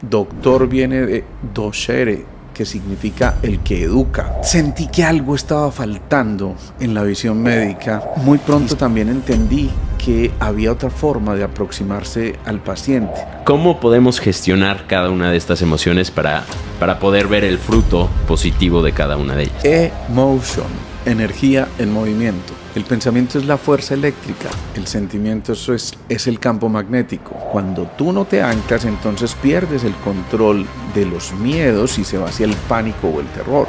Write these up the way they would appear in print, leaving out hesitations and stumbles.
Doctor viene de docere, que significa el que educa. Sentí que algo estaba faltando en la visión médica. Muy pronto también entendí que había otra forma de aproximarse al paciente. ¿Cómo podemos gestionar cada una de estas emociones para poder ver el fruto positivo de cada una de ellas? Emotion, energía en movimiento. El pensamiento es la fuerza eléctrica, el sentimiento es el campo magnético. Cuando tú no te anclas, entonces pierdes el control de los miedos y se va hacia el pánico o el terror.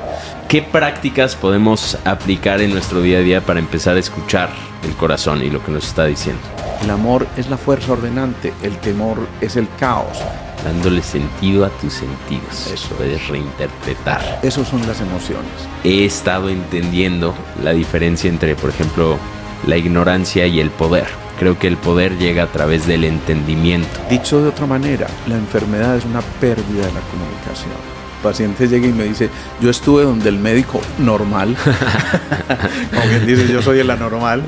¿Qué prácticas podemos aplicar en nuestro día a día para empezar a escuchar el corazón y lo que nos está diciendo? El amor es la fuerza ordenante, el temor es el caos. Dándole sentido a tus sentidos. Eso puedes reinterpretar. Esas son las emociones. He estado entendiendo la diferencia entre, por ejemplo, la ignorancia y el poder. Creo que el poder llega a través del entendimiento. Dicho de otra manera, la enfermedad es una pérdida de la comunicación. El paciente llega y me dice, yo estuve donde el médico normal, como bien dice, yo soy el anormal.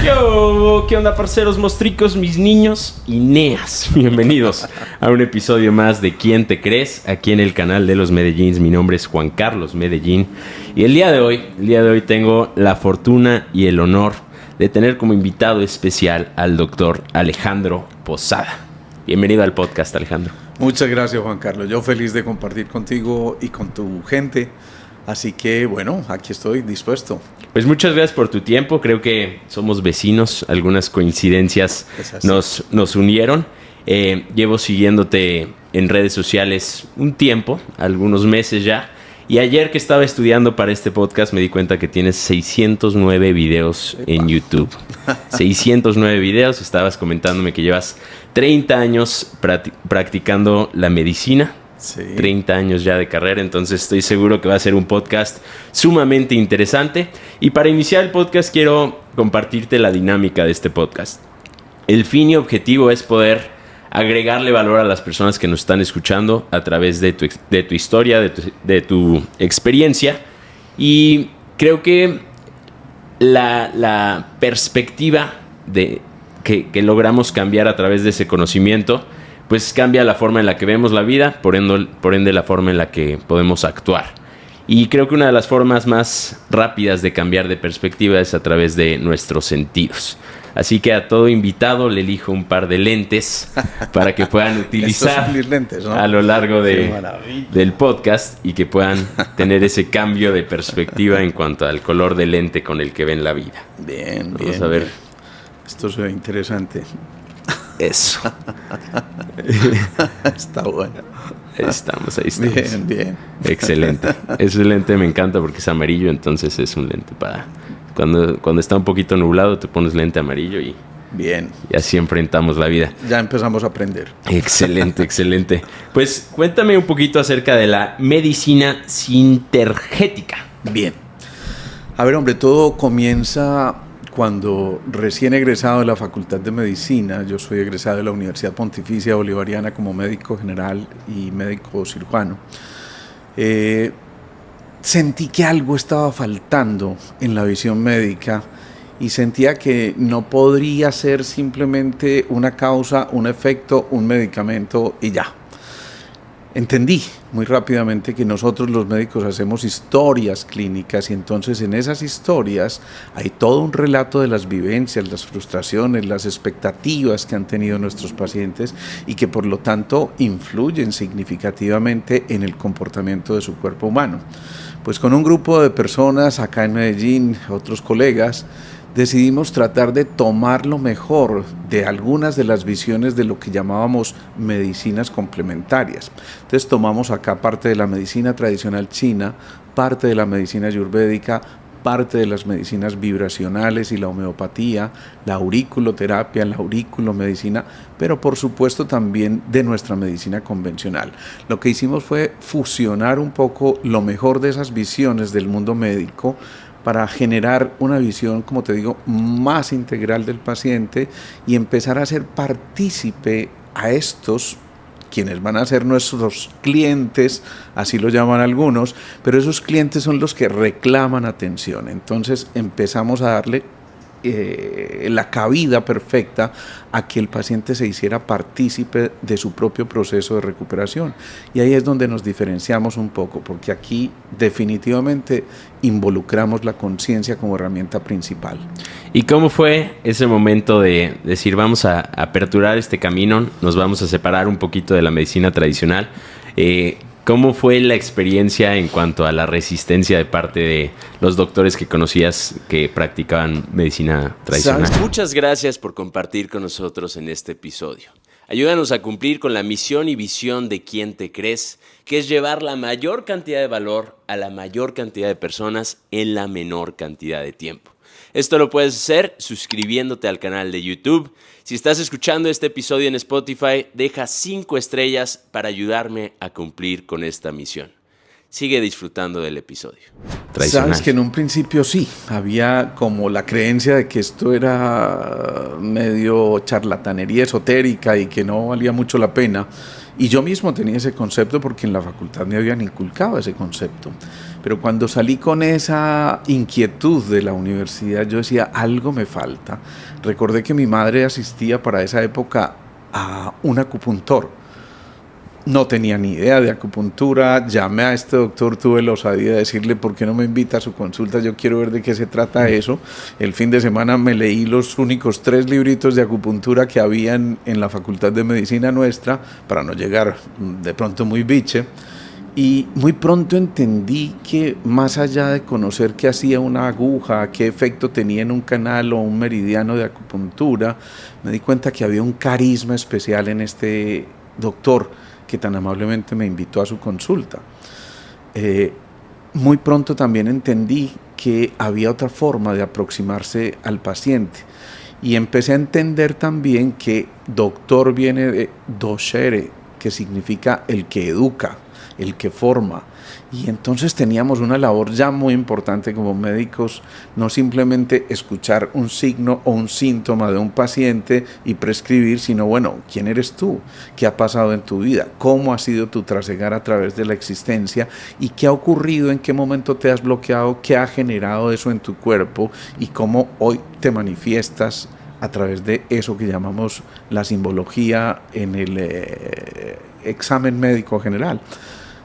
Yo, ¿qué onda, parceros mostricos, mis niños y neas? Bienvenidos a un episodio más de ¿Quién te crees? Aquí en el canal de los Medellín. Mi nombre es Juan Carlos Medellín y el día de hoy tengo la fortuna y el honor de tener como invitado especial al doctor Alejandro Posada. Bienvenido al podcast, Alejandro. Muchas gracias, Juan Carlos. Yo feliz de compartir contigo y con tu gente. Así que, bueno, aquí estoy dispuesto. Pues muchas gracias por tu tiempo. Creo que somos vecinos. Algunas coincidencias nos unieron. Llevo siguiéndote en redes sociales un tiempo, algunos meses ya. Y ayer que estaba estudiando para este podcast me di cuenta que tienes 609 videos en YouTube. 609 videos. Estabas comentándome que llevas 30 años practicando la medicina. Sí. 30 años ya de carrera, entonces estoy seguro que va a ser un podcast sumamente interesante. Y para iniciar el podcast quiero compartirte la dinámica de este podcast. El fin y objetivo es poder agregarle valor a las personas que nos están escuchando a través de tu historia, de tu experiencia. Y creo que la perspectiva que logramos cambiar a través de ese conocimiento, pues cambia la forma en la que vemos la vida, por ende la forma en la que podemos actuar. Y creo que una de las formas más rápidas de cambiar de perspectiva es a través de nuestros sentidos. Así que a todo invitado le elijo un par de lentes para que puedan utilizar lentes, ¿no? a lo largo del podcast y que puedan tener ese cambio de perspectiva en cuanto al color de lente con el que ven la vida. Bien, Vamos a ver. Bien. Esto se ve interesante. Eso. Está bueno. Ahí estamos. Bien. Excelente. Ese lente me encanta porque es amarillo, entonces es un lente para... Cuando está un poquito nublado te pones lente amarillo y... Bien. Y así enfrentamos la vida. Ya empezamos a aprender. Excelente. Pues cuéntame un poquito acerca de la medicina sintergética. Bien. A ver, hombre, todo comienza cuando recién egresado de la Facultad de Medicina. Yo soy egresado de la Universidad Pontificia Bolivariana como médico general y médico cirujano. Sentí que algo estaba faltando en la visión médica y sentía que no podría ser simplemente una causa, un efecto, un medicamento y ya. Entendí muy rápidamente que nosotros los médicos hacemos historias clínicas y entonces en esas historias hay todo un relato de las vivencias, las frustraciones, las expectativas que han tenido nuestros pacientes y que por lo tanto influyen significativamente en el comportamiento de su cuerpo humano. Pues con un grupo de personas acá en Medellín, otros colegas, decidimos tratar de tomar lo mejor de algunas de las visiones de lo que llamábamos medicinas complementarias. Entonces tomamos acá parte de la medicina tradicional china, parte de la medicina ayurvédica, parte de las medicinas vibracionales y la homeopatía, la auriculoterapia, la auriculomedicina, pero por supuesto también de nuestra medicina convencional. Lo que hicimos fue fusionar un poco lo mejor de esas visiones del mundo médico para generar una visión, como te digo, más integral del paciente y empezar a hacer partícipe a estos, quienes van a ser nuestros clientes, así lo llaman algunos, pero esos clientes son los que reclaman atención. Entonces empezamos a darle la cabida perfecta a que el paciente se hiciera partícipe de su propio proceso de recuperación. Y ahí es donde nos diferenciamos un poco, porque aquí definitivamente involucramos la conciencia como herramienta principal. ¿Y cómo fue ese momento de decir, vamos a aperturar este camino, nos vamos a separar un poquito de la medicina tradicional? ¿Cómo fue la experiencia en cuanto a la resistencia de parte de los doctores que conocías que practicaban medicina tradicional? ¿Sabes? Muchas gracias por compartir con nosotros en este episodio. Ayúdanos a cumplir con la misión y visión de Quién te crees, que es llevar la mayor cantidad de valor a la mayor cantidad de personas en la menor cantidad de tiempo. Esto lo puedes hacer suscribiéndote al canal de YouTube. Si estás escuchando este episodio en Spotify, deja 5 estrellas para ayudarme a cumplir con esta misión. Sigue disfrutando del episodio. Sabes que en un principio sí, había como la creencia de que esto era medio charlatanería esotérica y que no valía mucho la pena. Y yo mismo tenía ese concepto porque en la facultad me habían inculcado ese concepto. Pero cuando salí con esa inquietud de la universidad, yo decía, algo me falta. Recordé que mi madre asistía para esa época a un acupuntor. No tenía ni idea de acupuntura, llamé a este doctor, tuve la osadía de decirle, ¿por qué no me invita a su consulta? Yo quiero ver de qué se trata eso. El fin de semana me leí los únicos 3 libritos de acupuntura que habían en la Facultad de Medicina nuestra, para no llegar de pronto muy biche. Y muy pronto entendí que más allá de conocer qué hacía una aguja, qué efecto tenía en un canal o un meridiano de acupuntura, me di cuenta que había un carisma especial en este doctor que tan amablemente me invitó a su consulta. Muy pronto también entendí que había otra forma de aproximarse al paciente y empecé a entender también que doctor viene de docere, que significa el que educa, el que forma. Y entonces teníamos una labor ya muy importante como médicos, no simplemente escuchar un signo o un síntoma de un paciente y prescribir, sino bueno, ¿quién eres tú? ¿Qué ha pasado en tu vida? ¿Cómo ha sido tu trasegar a través de la existencia? ¿Y qué ha ocurrido? ¿En qué momento te has bloqueado? ¿Qué ha generado eso en tu cuerpo? ¿Y cómo hoy te manifiestas a través de eso que llamamos la simbología en el examen médico general?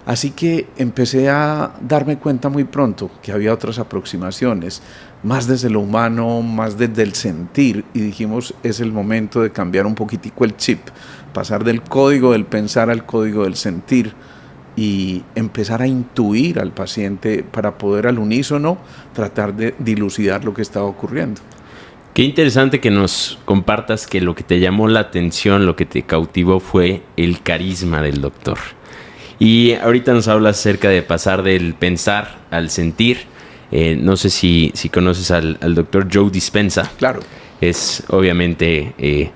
Así que empecé a darme cuenta muy pronto que había otras aproximaciones, más desde lo humano, más desde el sentir, y dijimos, es el momento de cambiar un poquitico el chip, pasar del código del pensar al código del sentir y empezar a intuir al paciente para poder al unísono tratar de dilucidar lo que estaba ocurriendo. Qué interesante que nos compartas que lo que te llamó la atención, lo que te cautivó fue el carisma del doctor. Y ahorita nos hablas acerca de pasar del pensar al sentir. No sé si conoces al doctor Joe Dispenza. Claro. Es obviamente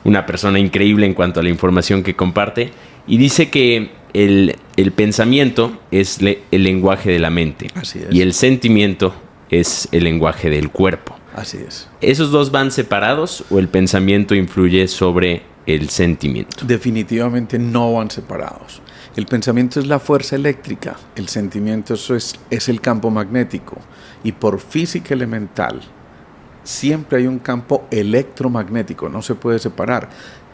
una persona increíble en cuanto a la información que comparte. Y dice que el pensamiento es el lenguaje de la mente. Así es. Y el sentimiento es el lenguaje del cuerpo. Así es. ¿Esos dos van separados o el pensamiento influye sobre el sentimiento? Definitivamente no van separados. El pensamiento es la fuerza eléctrica, el sentimiento es el campo magnético. Y por física elemental, siempre hay un campo electromagnético, no se puede separar.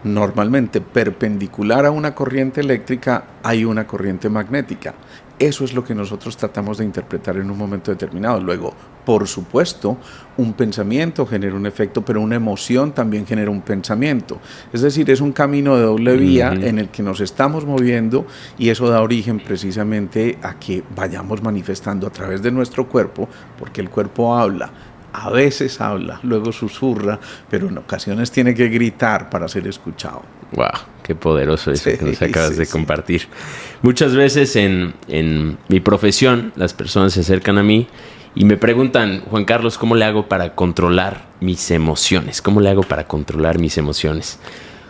Normalmente, perpendicular a una corriente eléctrica, hay una corriente magnética. Eso es lo que nosotros tratamos de interpretar en un momento determinado. Luego, por supuesto, un pensamiento genera un efecto, pero una emoción también genera un pensamiento. Es decir, es un camino de doble vía en el que nos estamos moviendo y eso da origen precisamente a que vayamos manifestando a través de nuestro cuerpo, porque el cuerpo habla. A veces habla, luego susurra, pero en ocasiones tiene que gritar para ser escuchado. ¡Wow! Qué poderoso eso que nos acabas de compartir. Muchas veces en mi profesión las personas se acercan a mí y me preguntan, Juan Carlos, ¿cómo le hago para controlar mis emociones? ¿Cómo le hago para controlar mis emociones?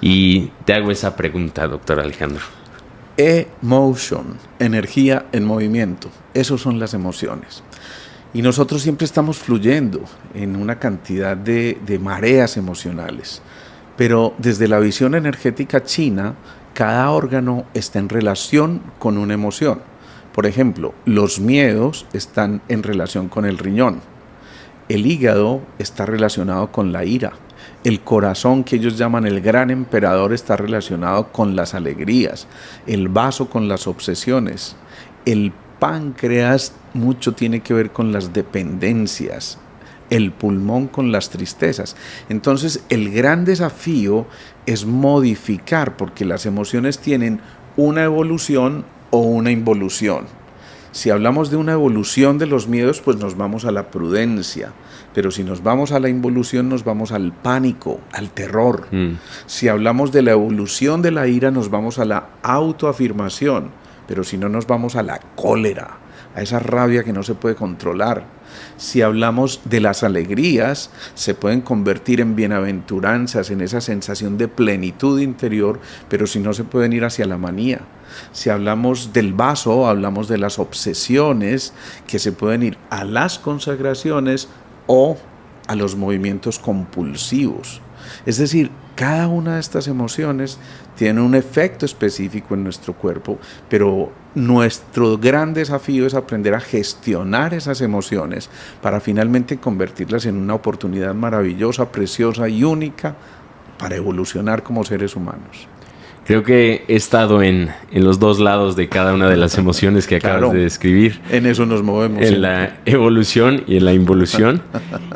Y te hago esa pregunta, doctor Alejandro. Emotion, energía en movimiento. Esas son las emociones. Y nosotros siempre estamos fluyendo en una cantidad de mareas emocionales. Pero desde la visión energética china, cada órgano está en relación con una emoción. Por ejemplo, los miedos están en relación con el riñón. El hígado está relacionado con la ira. El corazón, que ellos llaman el gran emperador, está relacionado con las alegrías. El vaso con las obsesiones. El páncreas mucho tiene que ver con las dependencias. El pulmón con las tristezas. Entonces, el gran desafío es modificar, porque las emociones tienen una evolución o una involución. Si hablamos de una evolución de los miedos, pues nos vamos a la prudencia. Pero si nos vamos a la involución, nos vamos al pánico, al terror. Si hablamos de la evolución de la ira, nos vamos a la autoafirmación. Pero si no, nos vamos a la cólera, a esa rabia que no se puede controlar. Si hablamos de las alegrías, se pueden convertir en bienaventuranzas, en esa sensación de plenitud interior, pero si no, se pueden ir hacia la manía. Si hablamos del vaso, hablamos de las obsesiones, que se pueden ir a las consagraciones o a los movimientos compulsivos. Es decir, cada una de estas emociones tiene un efecto específico en nuestro cuerpo, pero nuestro gran desafío es aprender a gestionar esas emociones para finalmente convertirlas en una oportunidad maravillosa, preciosa y única para evolucionar como seres humanos. Creo que he estado en los dos lados de cada una de las emociones que acabas de describir. En eso nos movemos. En la evolución y en la involución.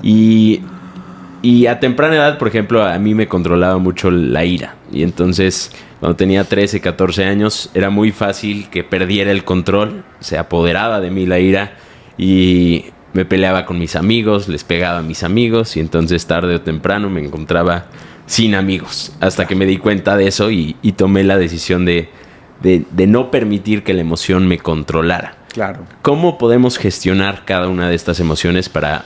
Y a temprana edad, por ejemplo, a mí me controlaba mucho la ira. Y entonces, cuando tenía 13, 14 años, era muy fácil que perdiera el control. Se apoderaba de mí la ira y me peleaba con mis amigos, les pegaba a mis amigos. Y entonces, tarde o temprano, me encontraba sin amigos, hasta que me di cuenta de eso y tomé la decisión de no permitir que la emoción me controlara. Claro. ¿Cómo podemos gestionar cada una de estas emociones para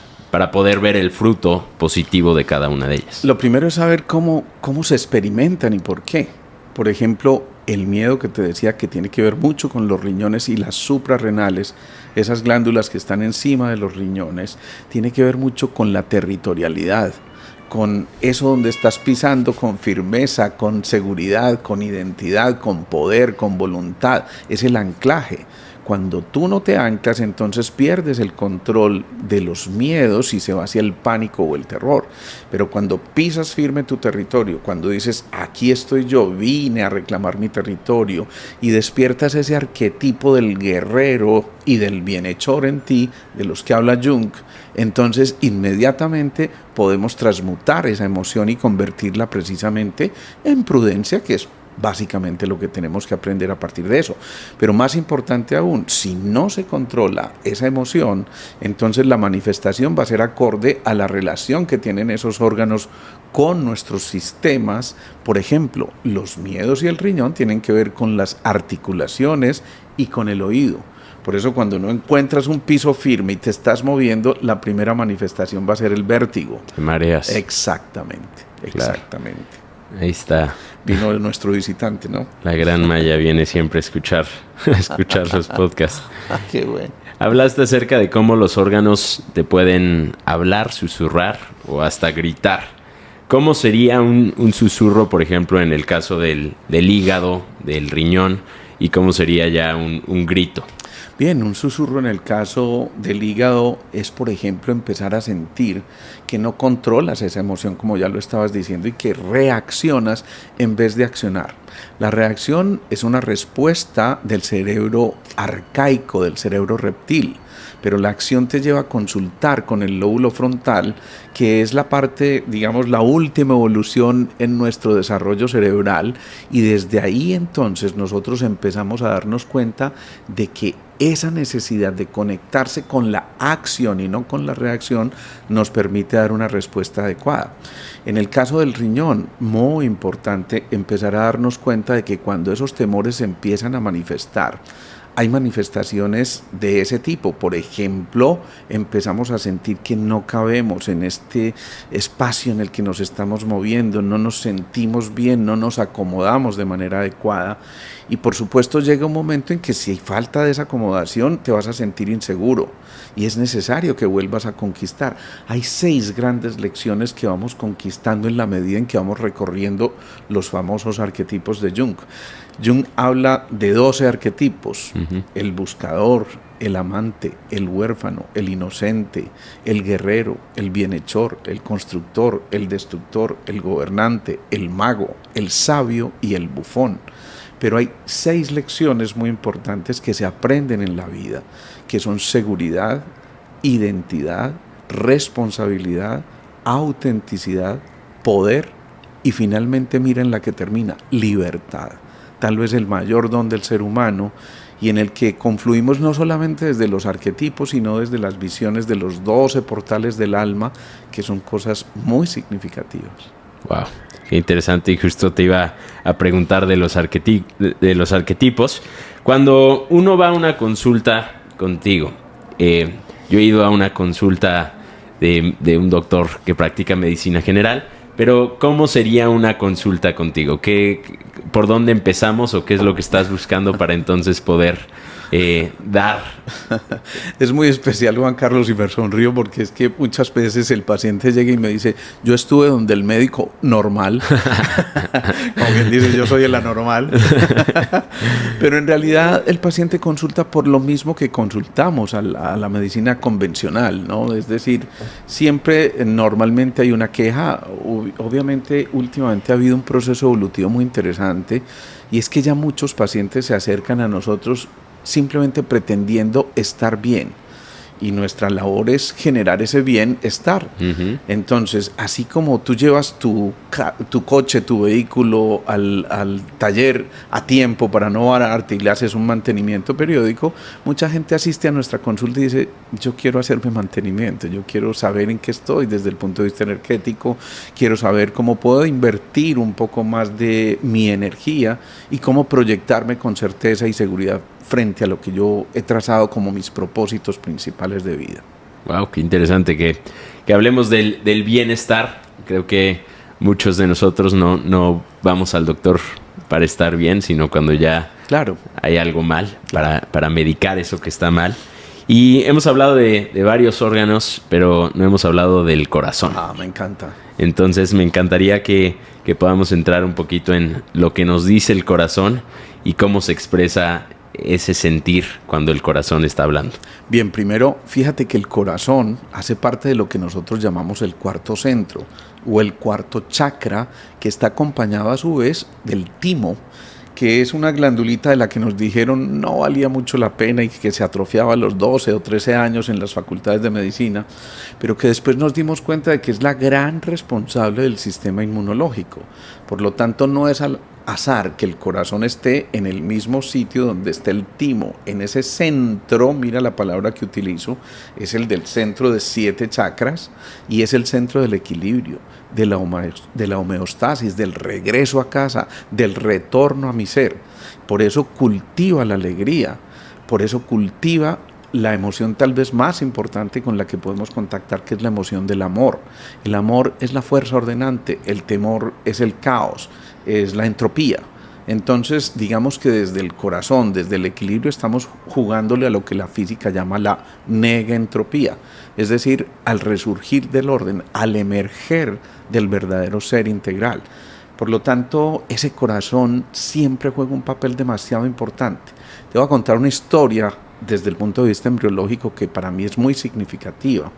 poder ver el fruto positivo de cada una de ellas? Lo primero es saber cómo se experimentan y por qué. Por ejemplo, el miedo que te decía, que tiene que ver mucho con los riñones y las suprarrenales, esas glándulas que están encima de los riñones, tiene que ver mucho con la territorialidad, con eso donde estás pisando, con firmeza, con seguridad, con identidad, con poder, con voluntad. Es el anclaje. Cuando tú no te anclas, entonces pierdes el control de los miedos y se va hacia el pánico o el terror. Pero cuando pisas firme tu territorio, cuando dices, aquí estoy yo, vine a reclamar mi territorio, y despiertas ese arquetipo del guerrero y del bienhechor en ti, de los que habla Jung, entonces inmediatamente podemos transmutar esa emoción y convertirla precisamente en prudencia, que es básicamente lo que tenemos que aprender a partir de eso. Pero más importante aún, si no se controla esa emoción, entonces la manifestación va a ser acorde a la relación que tienen esos órganos con nuestros sistemas. Por ejemplo, los miedos y el riñón tienen que ver con las articulaciones y con el oído. Por eso, cuando no encuentras un piso firme y te estás moviendo, la primera manifestación va a ser el vértigo. Te mareas. Exactamente. Claro. Ahí está. Vino nuestro visitante, ¿no? La gran Maya viene siempre a escuchar los podcasts. Qué bueno. Hablaste acerca de cómo los órganos te pueden hablar, susurrar o hasta gritar. ¿Cómo sería un susurro, por ejemplo, en el caso del hígado, del riñón? ¿Y cómo sería ya un grito? Bien, un susurro en el caso del hígado es, por ejemplo, empezar a sentir que no controlas esa emoción, como ya lo estabas diciendo, y que reaccionas en vez de accionar. La reacción es una respuesta del cerebro arcaico, del cerebro reptil, pero la acción te lleva a consultar con el lóbulo frontal, que es la parte, digamos, la última evolución en nuestro desarrollo cerebral, y desde ahí entonces nosotros empezamos a darnos cuenta de que esa necesidad de conectarse con la acción y no con la reacción nos permite dar una respuesta adecuada. En el caso del riñón, muy importante empezar a darnos cuenta de que cuando esos temores se empiezan a manifestar, hay manifestaciones de ese tipo. Por ejemplo, empezamos a sentir que no cabemos en este espacio en el que nos estamos moviendo, no nos sentimos bien, no nos acomodamos de manera adecuada. Y por supuesto llega un momento en que si hay falta de esa acomodación te vas a sentir inseguro y es necesario que vuelvas a conquistar. Hay 6 grandes lecciones que vamos conquistando en la medida en que vamos recorriendo los famosos arquetipos de Jung. Jung habla de 12 arquetipos: el buscador, el amante, el huérfano, el inocente, el guerrero, el bienhechor, el constructor, el destructor, el gobernante, el mago, el sabio y el bufón. Pero hay 6 lecciones muy importantes que se aprenden en la vida, que son seguridad, identidad, responsabilidad, autenticidad, poder y finalmente miren la que termina, libertad. Tal vez el mayor don del ser humano y en el que confluimos no solamente desde los arquetipos, sino desde las visiones de los 12 portales del alma, que son cosas muy significativas. Wow, qué interesante. Y justo te iba a preguntar de los arquetipos. Cuando uno va a una consulta contigo, yo he ido a una consulta de un doctor que practica medicina general, pero ¿cómo sería una consulta contigo? ¿Por dónde empezamos o qué es lo que estás buscando para entonces poder dar? Es muy especial, Juan Carlos, y me sonrío porque es que muchas veces el paciente llega y me dice, yo estuve donde el médico normal, como bien dice, yo soy el anormal, pero en realidad el paciente consulta por lo mismo que consultamos a la medicina convencional, ¿no? Es decir, siempre normalmente hay una queja. Obviamente últimamente ha habido un proceso evolutivo muy interesante y es que ya muchos pacientes se acercan a nosotros simplemente pretendiendo estar bien. Y nuestra labor es generar ese bienestar. Uh-huh. Entonces, así como tú llevas tu coche, tu vehículo al taller a tiempo para no vararte y le haces un mantenimiento periódico, mucha gente asiste a nuestra consulta y dice, yo quiero hacerme mantenimiento, yo quiero saber en qué estoy desde el punto de vista energético, quiero saber cómo puedo invertir un poco más de mi energía y cómo proyectarme con certeza y seguridad frente a lo que yo he trazado como mis propósitos principales de vida. Wow, qué interesante que hablemos del bienestar. Creo que muchos de nosotros no vamos al doctor para estar bien, sino cuando ya hay algo mal, para medicar eso que está mal. Y hemos hablado de varios órganos, pero no hemos hablado del corazón. Me encanta. Entonces me encantaría que podamos entrar un poquito en lo que nos dice el corazón y cómo se expresa ese sentir cuando el corazón está hablando. Bien, primero, fíjate que el corazón hace parte de lo que nosotros llamamos el cuarto centro o el cuarto chakra, que está acompañado a su vez del timo, que es una glandulita de la que nos dijeron no valía mucho la pena y que se atrofiaba a los 12 o 13 años en las facultades de medicina, pero que después nos dimos cuenta de que es la gran responsable del sistema inmunológico. Por lo tanto, no es al azar que el corazón esté en el mismo sitio donde está el timo, en ese centro. Mira la palabra que utilizo, es el del centro de 7 chakras y es el centro del equilibrio, de la homeostasis, del regreso a casa, del retorno a mi ser. Por eso cultiva la alegría, por eso cultiva la emoción tal vez más importante con la que podemos contactar, que es la emoción del amor. El amor es la fuerza ordenante, el temor es el caos, es la entropía. Entonces, digamos que desde el corazón, desde el equilibrio, estamos jugándole a lo que la física llama la negentropía, es decir, al resurgir del orden, al emerger del verdadero ser integral. Por lo tanto, ese corazón siempre juega un papel demasiado importante. Te voy a contar una historia desde el punto de vista embriológico que para mí es muy significativa.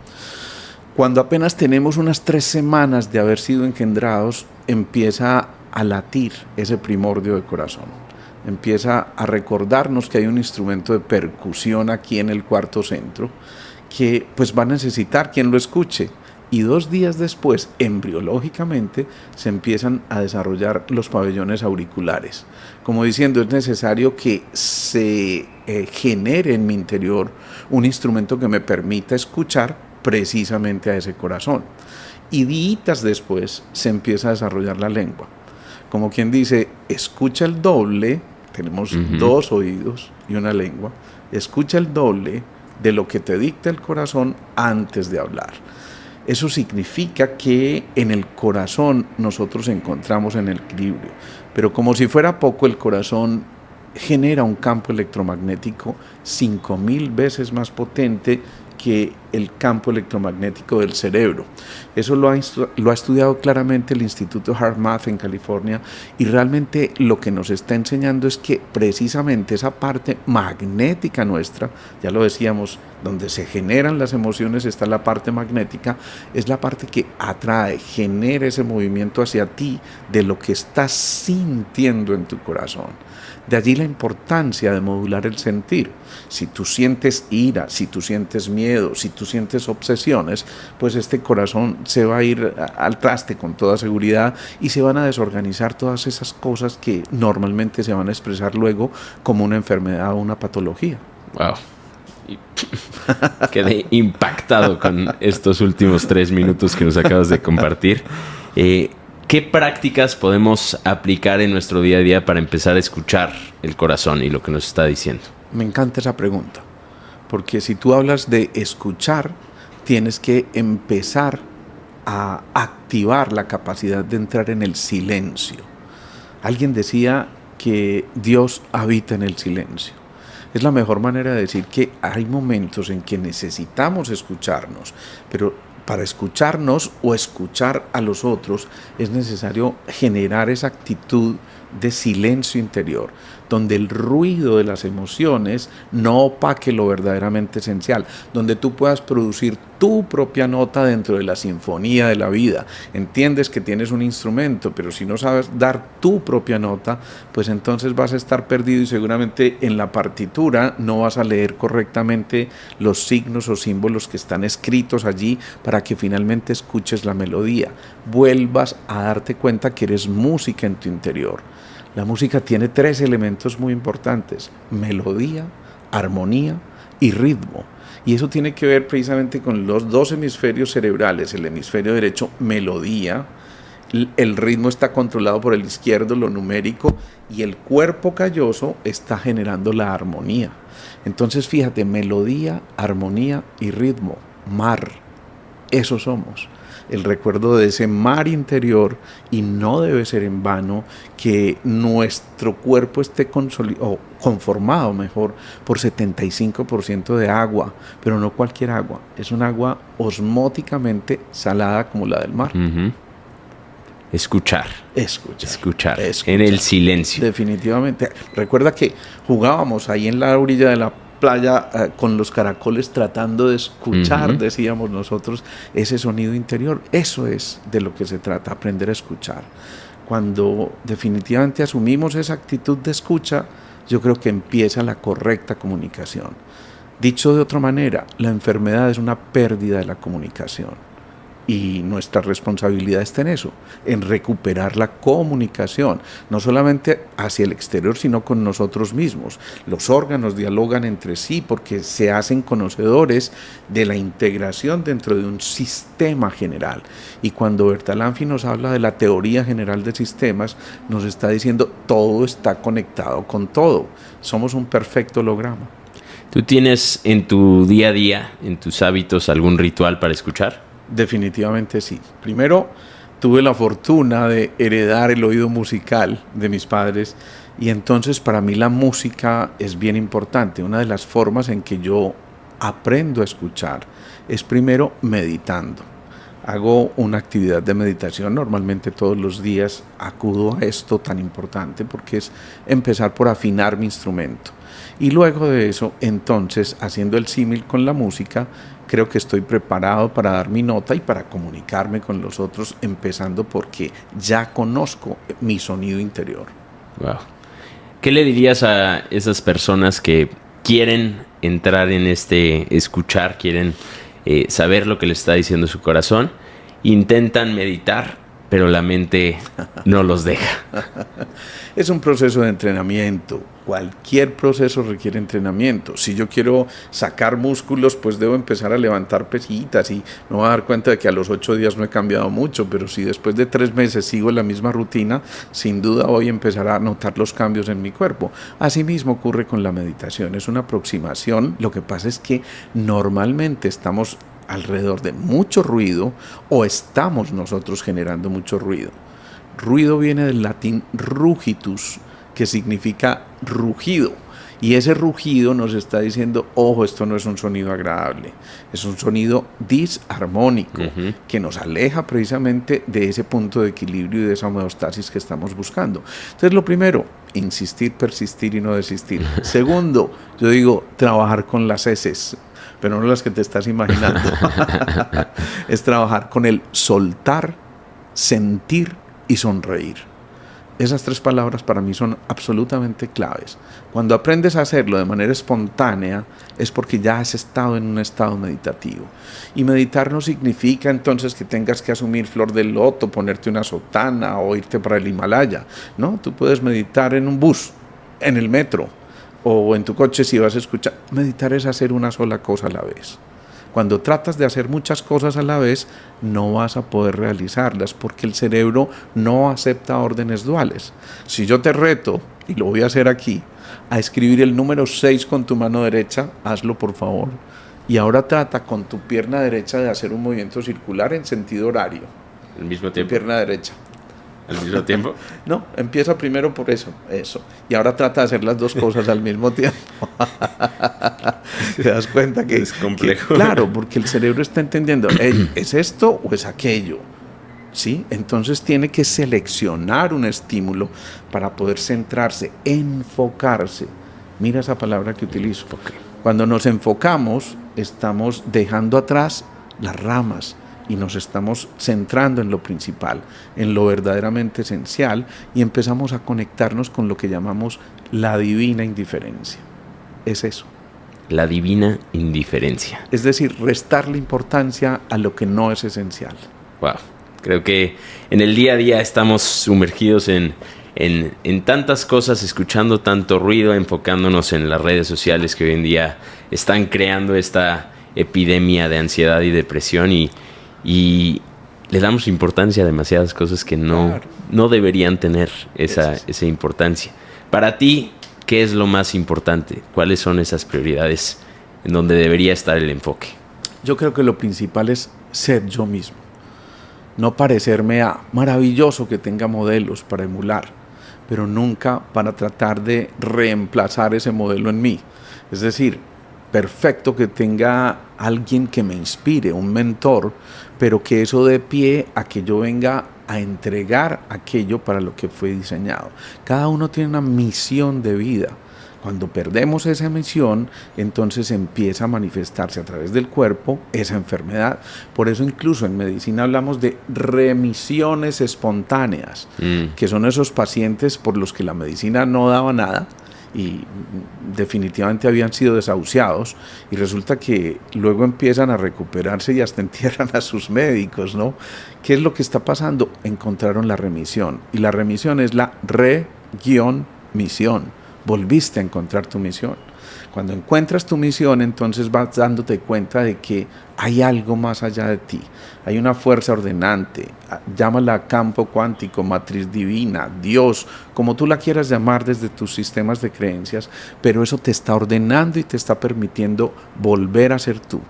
Cuando apenas tenemos unas 3 semanas de haber sido engendrados, empieza a latir ese primordio de corazón. Empieza a recordarnos que hay un instrumento de percusión aquí en el cuarto centro que pues va a necesitar quien lo escuche. Y 2 días después, embriológicamente, se empiezan a desarrollar los pabellones auriculares. Como diciendo, es necesario que se genere en mi interior un instrumento que me permita escuchar precisamente a ese corazón. Y días después se empieza a desarrollar la lengua. Como quien dice, escucha el doble, tenemos 2 oídos y una lengua, escucha el doble de lo que te dicta el corazón antes de hablar. Eso significa que en el corazón nosotros encontramos en el equilibrio, pero como si fuera poco, el corazón genera un campo electromagnético 5000 veces más potente que el campo electromagnético del cerebro. Eso lo ha estudiado claramente el Instituto HeartMath en California, y realmente lo que nos está enseñando es que precisamente esa parte magnética nuestra, ya lo decíamos, donde se generan las emociones está la parte magnética, es la parte que atrae, genera ese movimiento hacia ti de lo que estás sintiendo en tu corazón. De allí la importancia de modular el sentir. Si tú sientes ira, si tú sientes miedo, si tú sientes obsesiones, pues este corazón se va a ir al traste con toda seguridad y se van a desorganizar todas esas cosas que normalmente se van a expresar luego como una enfermedad o una patología. Wow. Quedé impactado con estos últimos 3 minutos que nos acabas de compartir. ¿Qué prácticas podemos aplicar en nuestro día a día para empezar a escuchar el corazón y lo que nos está diciendo? Me encanta esa pregunta, porque si tú hablas de escuchar, tienes que empezar a activar la capacidad de entrar en el silencio. Alguien decía que Dios habita en el silencio. Es la mejor manera de decir que hay momentos en que necesitamos escucharnos, pero para escucharnos o escuchar a los otros es necesario generar esa actitud de silencio interior, donde el ruido de las emociones no opaque lo verdaderamente esencial, donde tú puedas producir tu propia nota dentro de la sinfonía de la vida. Entiendes que tienes un instrumento, pero si no sabes dar tu propia nota, pues entonces vas a estar perdido y seguramente en la partitura no vas a leer correctamente los signos o símbolos que están escritos allí para que finalmente escuches la melodía. Vuelvas a darte cuenta que eres música en tu interior. La música tiene 3 elementos muy importantes: melodía, armonía y ritmo. Y eso tiene que ver precisamente con los 2 hemisferios cerebrales. El hemisferio derecho, melodía. El ritmo está controlado por el izquierdo, lo numérico. Y el cuerpo calloso está generando la armonía. Entonces fíjate, melodía, armonía y ritmo. Mar. Eso somos. El recuerdo de ese mar interior, y no debe ser en vano que nuestro cuerpo esté conformado mejor por 75% de agua, pero no cualquier agua, es un agua osmóticamente salada como la del mar. Uh-huh. Escuchar en el silencio. Definitivamente. Recuerda que jugábamos ahí en la orilla de la playa con los caracoles tratando de escuchar, decíamos nosotros, ese sonido interior. Eso es de lo que se trata, aprender a escuchar. Cuando definitivamente asumimos esa actitud de escucha, yo creo que empieza la correcta comunicación. Dicho de otra manera, la enfermedad es una pérdida de la comunicación. Y nuestra responsabilidad está en eso, en recuperar la comunicación, no solamente hacia el exterior, sino con nosotros mismos. Los órganos dialogan entre sí porque se hacen conocedores de la integración dentro de un sistema general. Y cuando Bertalanffy nos habla de la teoría general de sistemas, nos está diciendo todo está conectado con todo. Somos un perfecto holograma. ¿Tú tienes en tu día a día, en tus hábitos, algún ritual para escuchar? Definitivamente sí. Primero, tuve la fortuna de heredar el oído musical de mis padres, y entonces para mí la música es bien importante. Una de las formas en que yo aprendo a escuchar es primero meditando. Hago una actividad de meditación, normalmente todos los días acudo a esto tan importante porque es empezar por afinar mi instrumento. Y luego de eso, entonces, haciendo el símil con la música, creo que estoy preparado para dar mi nota y para comunicarme con los otros, empezando porque ya conozco mi sonido interior. Wow. ¿Qué le dirías a esas personas que quieren entrar en este escuchar, quieren saber lo que les está diciendo su corazón, intentan meditar, pero la mente no los deja? Es un proceso de entrenamiento. Cualquier proceso requiere entrenamiento. Si yo quiero sacar músculos, pues debo empezar a levantar pesitas y me voy a dar cuenta de que a los 8 días no he cambiado mucho, pero si después de 3 meses sigo la misma rutina, sin duda voy a empezar a notar los cambios en mi cuerpo. Asimismo ocurre con la meditación. Es una aproximación. Lo que pasa es que normalmente estamos alrededor de mucho ruido, o estamos nosotros generando mucho ruido. Ruido viene del latín rugitus, que significa rugido. Y ese rugido nos está diciendo, ojo, esto no es un sonido agradable, es un sonido disarmónico, que nos aleja precisamente de ese punto de equilibrio y de esa homeostasis que estamos buscando. Entonces, lo primero, insistir, persistir y no desistir. Segundo, yo digo, trabajar con las heces, pero no las que te estás imaginando. Es trabajar con el soltar, sentir y sonreír. Esas 3 palabras para mí son absolutamente claves. Cuando aprendes a hacerlo de manera espontánea es porque ya has estado en un estado meditativo. Y meditar no significa entonces que tengas que asumir flor de loto, ponerte una sotana o irte para el Himalaya. No, tú puedes meditar en un bus, en el metro o en tu coche si vas a escuchar. Meditar es hacer una sola cosa a la vez. Cuando tratas de hacer muchas cosas a la vez, no vas a poder realizarlas porque el cerebro no acepta órdenes duales. Si yo te reto, y lo voy a hacer aquí, a escribir el número 6 con tu mano derecha, hazlo por favor. Y ahora trata con tu pierna derecha de hacer un movimiento circular en sentido horario. ¿Al mismo tiempo? Pierna derecha. ¿Al mismo tiempo? No, empieza primero por eso. Y ahora trata de hacer las 2 cosas al mismo tiempo. Te das cuenta que es complejo. Claro, porque el cerebro está entendiendo, ¿es esto o es aquello? ¿Sí? Entonces tiene que seleccionar un estímulo para poder centrarse, enfocarse. Mira esa palabra que utilizo. Cuando nos enfocamos, estamos dejando atrás las ramas y nos estamos centrando en lo principal, en lo verdaderamente esencial, y empezamos a conectarnos con lo que llamamos la divina indiferencia. Es eso. La divina indiferencia. Es decir, restarle importancia a lo que no es esencial. Wow. Creo que en el día a día estamos sumergidos en tantas cosas, escuchando tanto ruido, enfocándonos en las redes sociales que hoy en día están creando esta epidemia de ansiedad y depresión, y le damos importancia a demasiadas cosas que no deberían tener esa importancia. Para ti, ¿qué es lo más importante? ¿Cuáles son esas prioridades en donde debería estar el enfoque? Yo creo que lo principal es ser yo mismo. No parecerme a maravilloso que tenga modelos para emular, pero nunca para tratar de reemplazar ese modelo en mí. Es decir, perfecto que tenga alguien que me inspire, un mentor, pero que eso dé pie a que yo venga a entregar aquello para lo que fue diseñado. Cada uno tiene una misión de vida. Cuando perdemos esa misión, entonces empieza a manifestarse a través del cuerpo esa enfermedad. Por eso incluso en medicina hablamos de remisiones espontáneas, que son esos pacientes por los que la medicina no daba nada y definitivamente habían sido desahuciados, y resulta que luego empiezan a recuperarse y hasta entierran a sus médicos, ¿no? ¿Qué es lo que está pasando? Encontraron la remisión, y la remisión es la re-misión. Volviste a encontrar tu misión. Cuando encuentras tu misión, entonces vas dándote cuenta de que hay algo más allá de ti. Hay una fuerza ordenante, llámala campo cuántico, matriz divina, Dios, como tú la quieras llamar desde tus sistemas de creencias, pero eso te está ordenando y te está permitiendo volver a ser tú.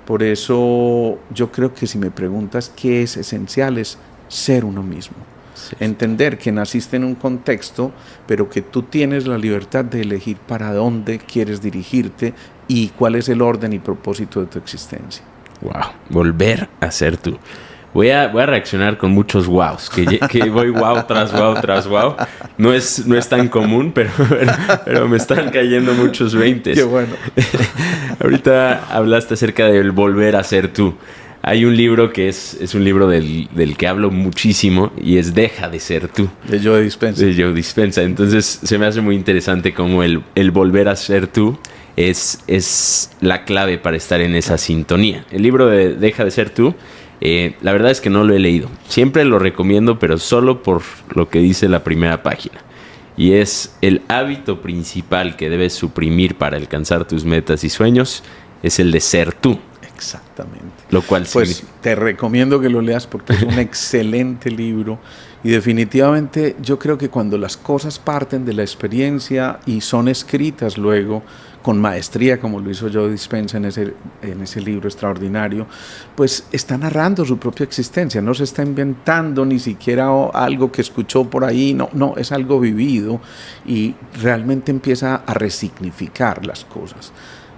Por eso yo creo que si me preguntas qué es esencial, es ser uno mismo. Sí. Entender que naciste en un contexto, pero que tú tienes la libertad de elegir para dónde quieres dirigirte y cuál es el orden y propósito de tu existencia. Wow, volver a ser tú. Voy a reaccionar con muchos wows, que voy wow tras wow tras wow. No es tan común, pero me están cayendo muchos 20. Qué bueno. Ahorita hablaste acerca del volver a ser tú. Hay un libro que es un libro del que hablo muchísimo, y es Deja de ser tú. De Joe Dispenza. De Joe Dispenza. Entonces se me hace muy interesante cómo el volver a ser tú es la clave para estar en esa sintonía. El libro de Deja de ser tú, la verdad es que no lo he leído. Siempre lo recomiendo, pero solo por lo que dice la primera página. Y es: el hábito principal que debes suprimir para alcanzar tus metas y sueños es el de ser tú. Exactamente. Lo cual pues te recomiendo que lo leas porque es un excelente libro, y definitivamente yo creo que cuando las cosas parten de la experiencia y son escritas luego con maestría, como lo hizo Joe Dispenza en ese libro extraordinario, pues está narrando su propia existencia, no se está inventando ni siquiera algo que escuchó por ahí, no, es algo vivido y realmente empieza a resignificar las cosas.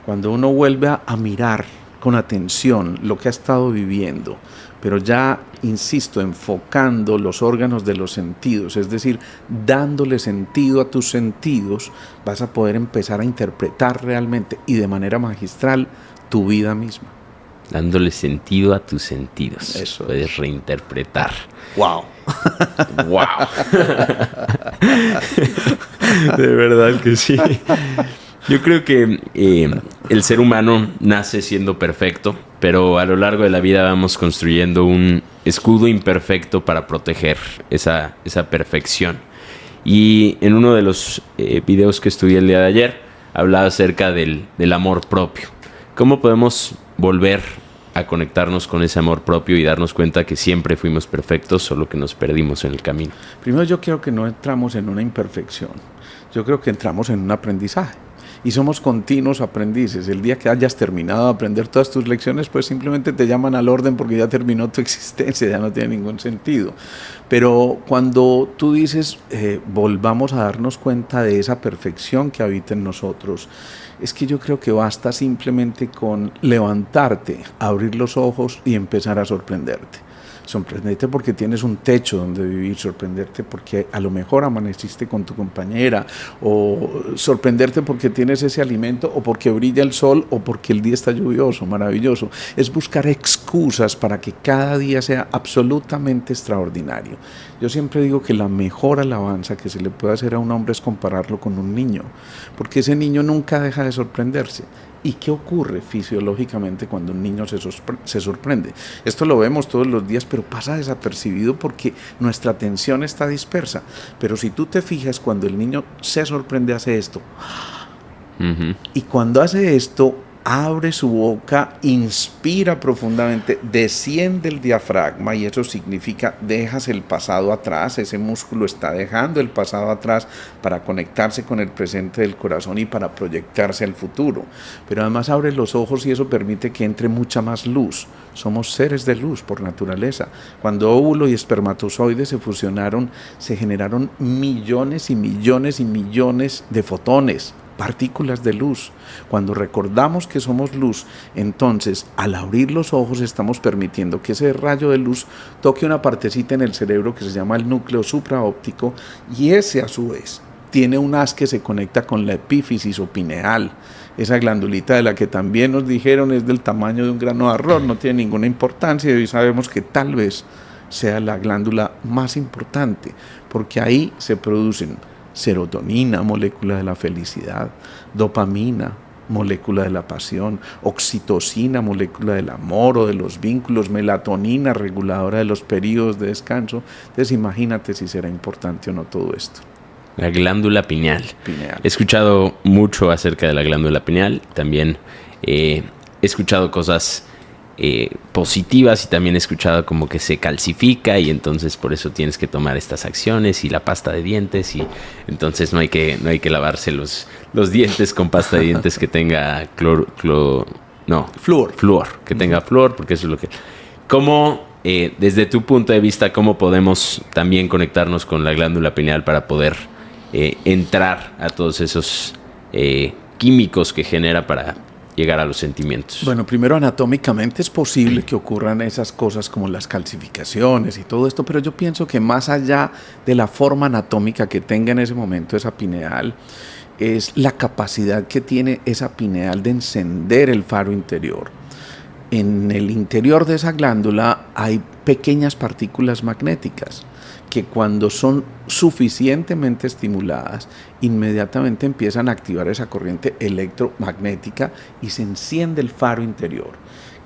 Cuando uno vuelve a mirar con atención lo que ha estado viviendo, pero ya, insisto, enfocando los órganos de los sentidos, es decir, dándole sentido a tus sentidos, vas a poder empezar a interpretar realmente y de manera magistral tu vida misma. Dándole sentido a tus sentidos. Eso puedes es. Reinterpretar. ¡Wow! ¡Wow! De verdad que sí. Yo creo que el ser humano nace siendo perfecto, pero a lo largo de la vida vamos construyendo un escudo imperfecto para proteger esa perfección. Y en uno de los videos que estudié el día de ayer, hablaba acerca del amor propio. ¿Cómo podemos volver a conectarnos con ese amor propio y darnos cuenta que siempre fuimos perfectos, solo que nos perdimos en el camino? Primero, yo creo que no entramos en una imperfección. Yo creo que entramos en un aprendizaje. Y somos continuos aprendices. El día que hayas terminado de aprender todas tus lecciones, pues simplemente te llaman al orden porque ya terminó tu existencia, ya no tiene ningún sentido. Pero cuando tú dices, volvamos a darnos cuenta de esa perfección que habita en nosotros, es que yo creo que basta simplemente con levantarte, abrir los ojos y empezar a sorprenderte. Sorprenderte porque tienes un techo donde vivir, sorprenderte porque a lo mejor amaneciste con tu compañera, o sorprenderte porque tienes ese alimento, o porque brilla el sol, o porque el día está lluvioso, maravilloso. Es buscar excusas para que cada día sea absolutamente extraordinario. Yo siempre digo que la mejor alabanza que se le puede hacer a un hombre es compararlo con un niño, porque ese niño nunca deja de sorprenderse. ¿Y qué ocurre fisiológicamente cuando un niño se sorprende? Esto lo vemos todos los días, pero pasa desapercibido porque nuestra atención está dispersa. Pero si tú te fijas, cuando el niño se sorprende, hace esto. Uh-huh. Y cuando hace esto, abre su boca, inspira profundamente, desciende el diafragma, y eso significa dejas el pasado atrás. Ese músculo está dejando el pasado atrás para conectarse con el presente del corazón y para proyectarse al futuro. Pero además abre los ojos y eso permite que entre mucha más luz. Somos seres de luz por naturaleza. Cuando óvulo y espermatozoide se fusionaron, se generaron millones y millones y millones de fotones, partículas de luz. Cuando recordamos que somos luz, entonces al abrir los ojos estamos permitiendo que ese rayo de luz toque una partecita en el cerebro que se llama el núcleo supraóptico, y ese a su vez tiene un haz que se conecta con la epífisis o pineal, esa glandulita de la que también nos dijeron es del tamaño de un grano de arroz, no tiene ninguna importancia, y hoy sabemos que tal vez sea la glándula más importante, porque ahí se producen serotonina, molécula de la felicidad; dopamina, molécula de la pasión; oxitocina, molécula del amor o de los vínculos; melatonina, reguladora de los periodos de descanso. Entonces imagínate si será importante o no todo esto. La glándula pineal. He escuchado mucho acerca de la glándula pineal. También he escuchado cosas positivas, y también he escuchado como que se calcifica y entonces por eso tienes que tomar estas acciones y la pasta de dientes, y entonces no hay que lavarse los dientes con pasta de dientes que tenga flúor, que tenga flúor, porque eso es lo que... ¿Cómo, desde tu punto de vista, cómo podemos también conectarnos con la glándula pineal para poder entrar a todos esos químicos que genera para llegar a los sentimientos? Bueno, primero, anatómicamente es posible que ocurran esas cosas como las calcificaciones y todo esto, pero yo pienso que más allá de la forma anatómica que tenga en ese momento esa pineal, es la capacidad que tiene esa pineal de encender el faro interior. En el interior de esa glándula hay pequeñas partículas magnéticas que, cuando son suficientemente estimuladas, inmediatamente empiezan a activar esa corriente electromagnética y se enciende el faro interior,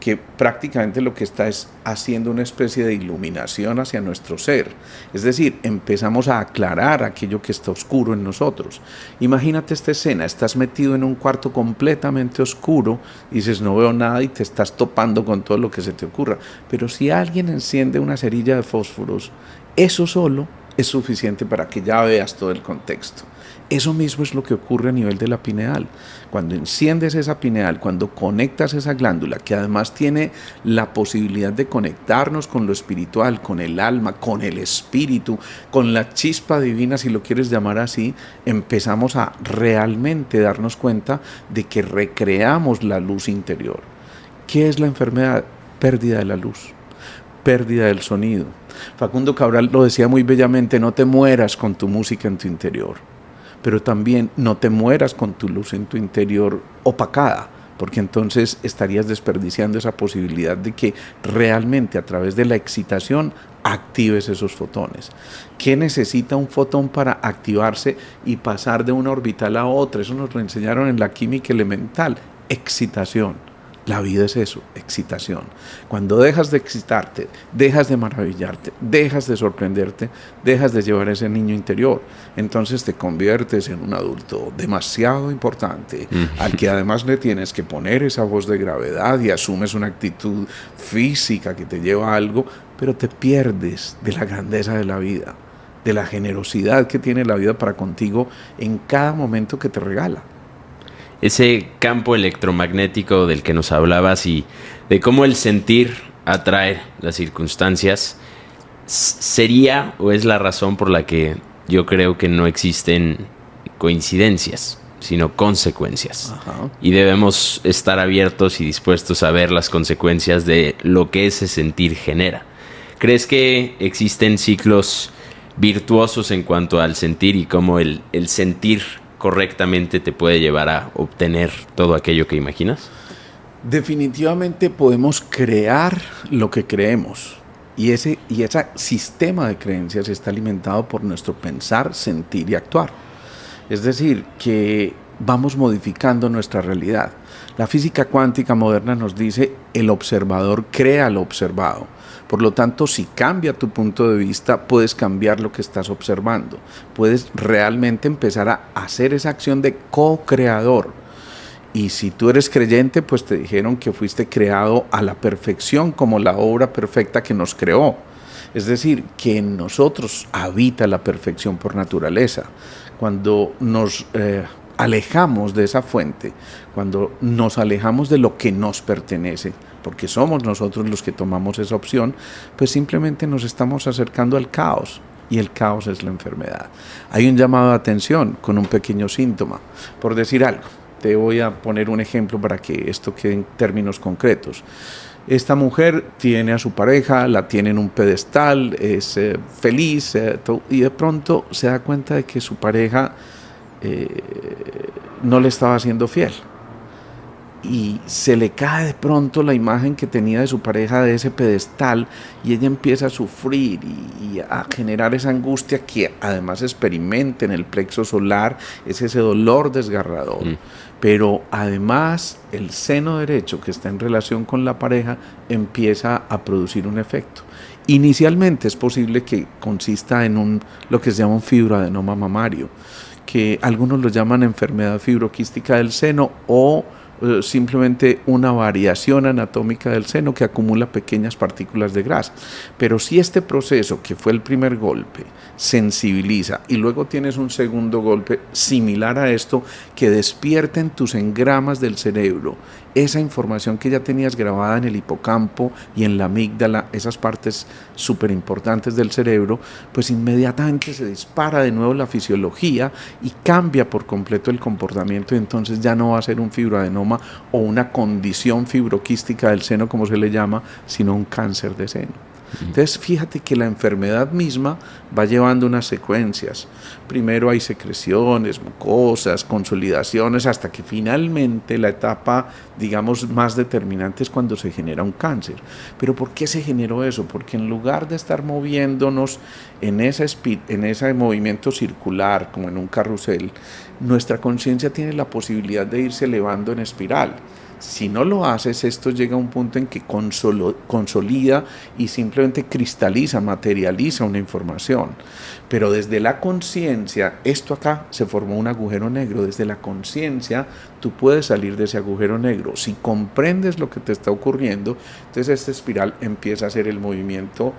que prácticamente lo que está es haciendo una especie de iluminación hacia nuestro ser. Es decir, empezamos a aclarar aquello que está oscuro en nosotros. Imagínate esta escena: estás metido en un cuarto completamente oscuro, dices no veo nada y te estás topando con todo lo que se te ocurra. Pero si alguien enciende una cerilla de fósforos, eso solo es suficiente para que ya veas todo el contexto. Eso mismo es lo que ocurre a nivel de la pineal. Cuando enciendes esa pineal, cuando conectas esa glándula, que además tiene la posibilidad de conectarnos con lo espiritual, con el alma, con el espíritu, con la chispa divina, si lo quieres llamar así, empezamos a realmente darnos cuenta de que recreamos la luz interior. ¿Qué es la enfermedad? Pérdida de la luz, pérdida del sonido. Facundo Cabral lo decía muy bellamente: no te mueras con tu música en tu interior, pero también no te mueras con tu luz en tu interior opacada, porque entonces estarías desperdiciando esa posibilidad de que realmente a través de la excitación actives esos fotones. ¿Qué necesita un fotón para activarse y pasar de una orbital a otra? Eso nos lo enseñaron en la química elemental. Excitación. La vida es eso, excitación. Cuando dejas de excitarte, dejas de maravillarte, dejas de sorprenderte, dejas de llevar ese niño interior, entonces te conviertes en un adulto demasiado importante, al que además le tienes que poner esa voz de gravedad y asumes una actitud física que te lleva a algo, pero te pierdes de la grandeza de la vida, de la generosidad que tiene la vida para contigo en cada momento que te regala. Ese campo electromagnético del que nos hablabas y de cómo el sentir atrae las circunstancias, sería o es la razón por la que yo creo que no existen coincidencias, sino consecuencias. Ajá. Y debemos estar abiertos y dispuestos a ver las consecuencias de lo que ese sentir genera. ¿Crees que existen ciclos virtuosos en cuanto al sentir y cómo el sentir correctamente te puede llevar a obtener todo aquello que imaginas? Definitivamente podemos crear lo que creemos, y ese sistema de creencias está alimentado por nuestro pensar, sentir y actuar. Es decir, que vamos modificando nuestra realidad. La física cuántica moderna nos dice: el observador crea lo observado. Por lo tanto, si cambia tu punto de vista, puedes cambiar lo que estás observando. Puedes realmente empezar a hacer esa acción de co-creador. Y si tú eres creyente, pues te dijeron que fuiste creado a la perfección, como la obra perfecta que nos creó. Es decir, que en nosotros habita la perfección por naturaleza. Cuando nos alejamos de esa fuente, cuando nos alejamos de lo que nos pertenece, porque somos nosotros los que tomamos esa opción, pues simplemente nos estamos acercando al caos, y el caos es la enfermedad. Hay un llamado de atención con un pequeño síntoma. Por decir algo, te voy a poner un ejemplo para que esto quede en términos concretos. Esta mujer tiene a su pareja, la tiene en un pedestal, es feliz, y de pronto se da cuenta de que su pareja no le estaba siendo fiel. Y se le cae de pronto la imagen que tenía de su pareja de ese pedestal, y ella empieza a sufrir y a generar esa angustia que además experimenta en el plexo solar, es ese dolor desgarrador. Pero además el seno derecho, que está en relación con la pareja, empieza a producir un efecto. Inicialmente es posible que consista en lo que se llama un fibroadenoma mamario, que algunos lo llaman enfermedad fibroquística del seno, o simplemente una variación anatómica del seno que acumula pequeñas partículas de grasa. Pero si este proceso, que fue el primer golpe, sensibiliza y luego tienes un segundo golpe similar a esto, que despierta en tus engramas del cerebro esa información que ya tenías grabada en el hipocampo y en la amígdala, esas partes súper importantes del cerebro, pues inmediatamente se dispara de nuevo la fisiología y cambia por completo el comportamiento, y entonces ya no va a ser un fibroadenoma o una condición fibroquística del seno, como se le llama, sino un cáncer de seno. Entonces fíjate que la enfermedad misma va llevando unas secuencias. Primero hay secreciones, mucosas, consolidaciones, hasta que finalmente la etapa, digamos, más determinante es cuando se genera un cáncer. ¿Pero por qué se generó eso? Porque en lugar de estar moviéndonos en ese movimiento circular, como en un carrusel, nuestra conciencia tiene la posibilidad de irse elevando en espiral. Si no lo haces, esto llega a un punto en que consolida y simplemente cristaliza, materializa una información. Pero desde la conciencia, esto acá se formó un agujero negro. Desde la conciencia tú puedes salir de ese agujero negro. Si comprendes lo que te está ocurriendo, entonces esta espiral empieza a hacer el movimiento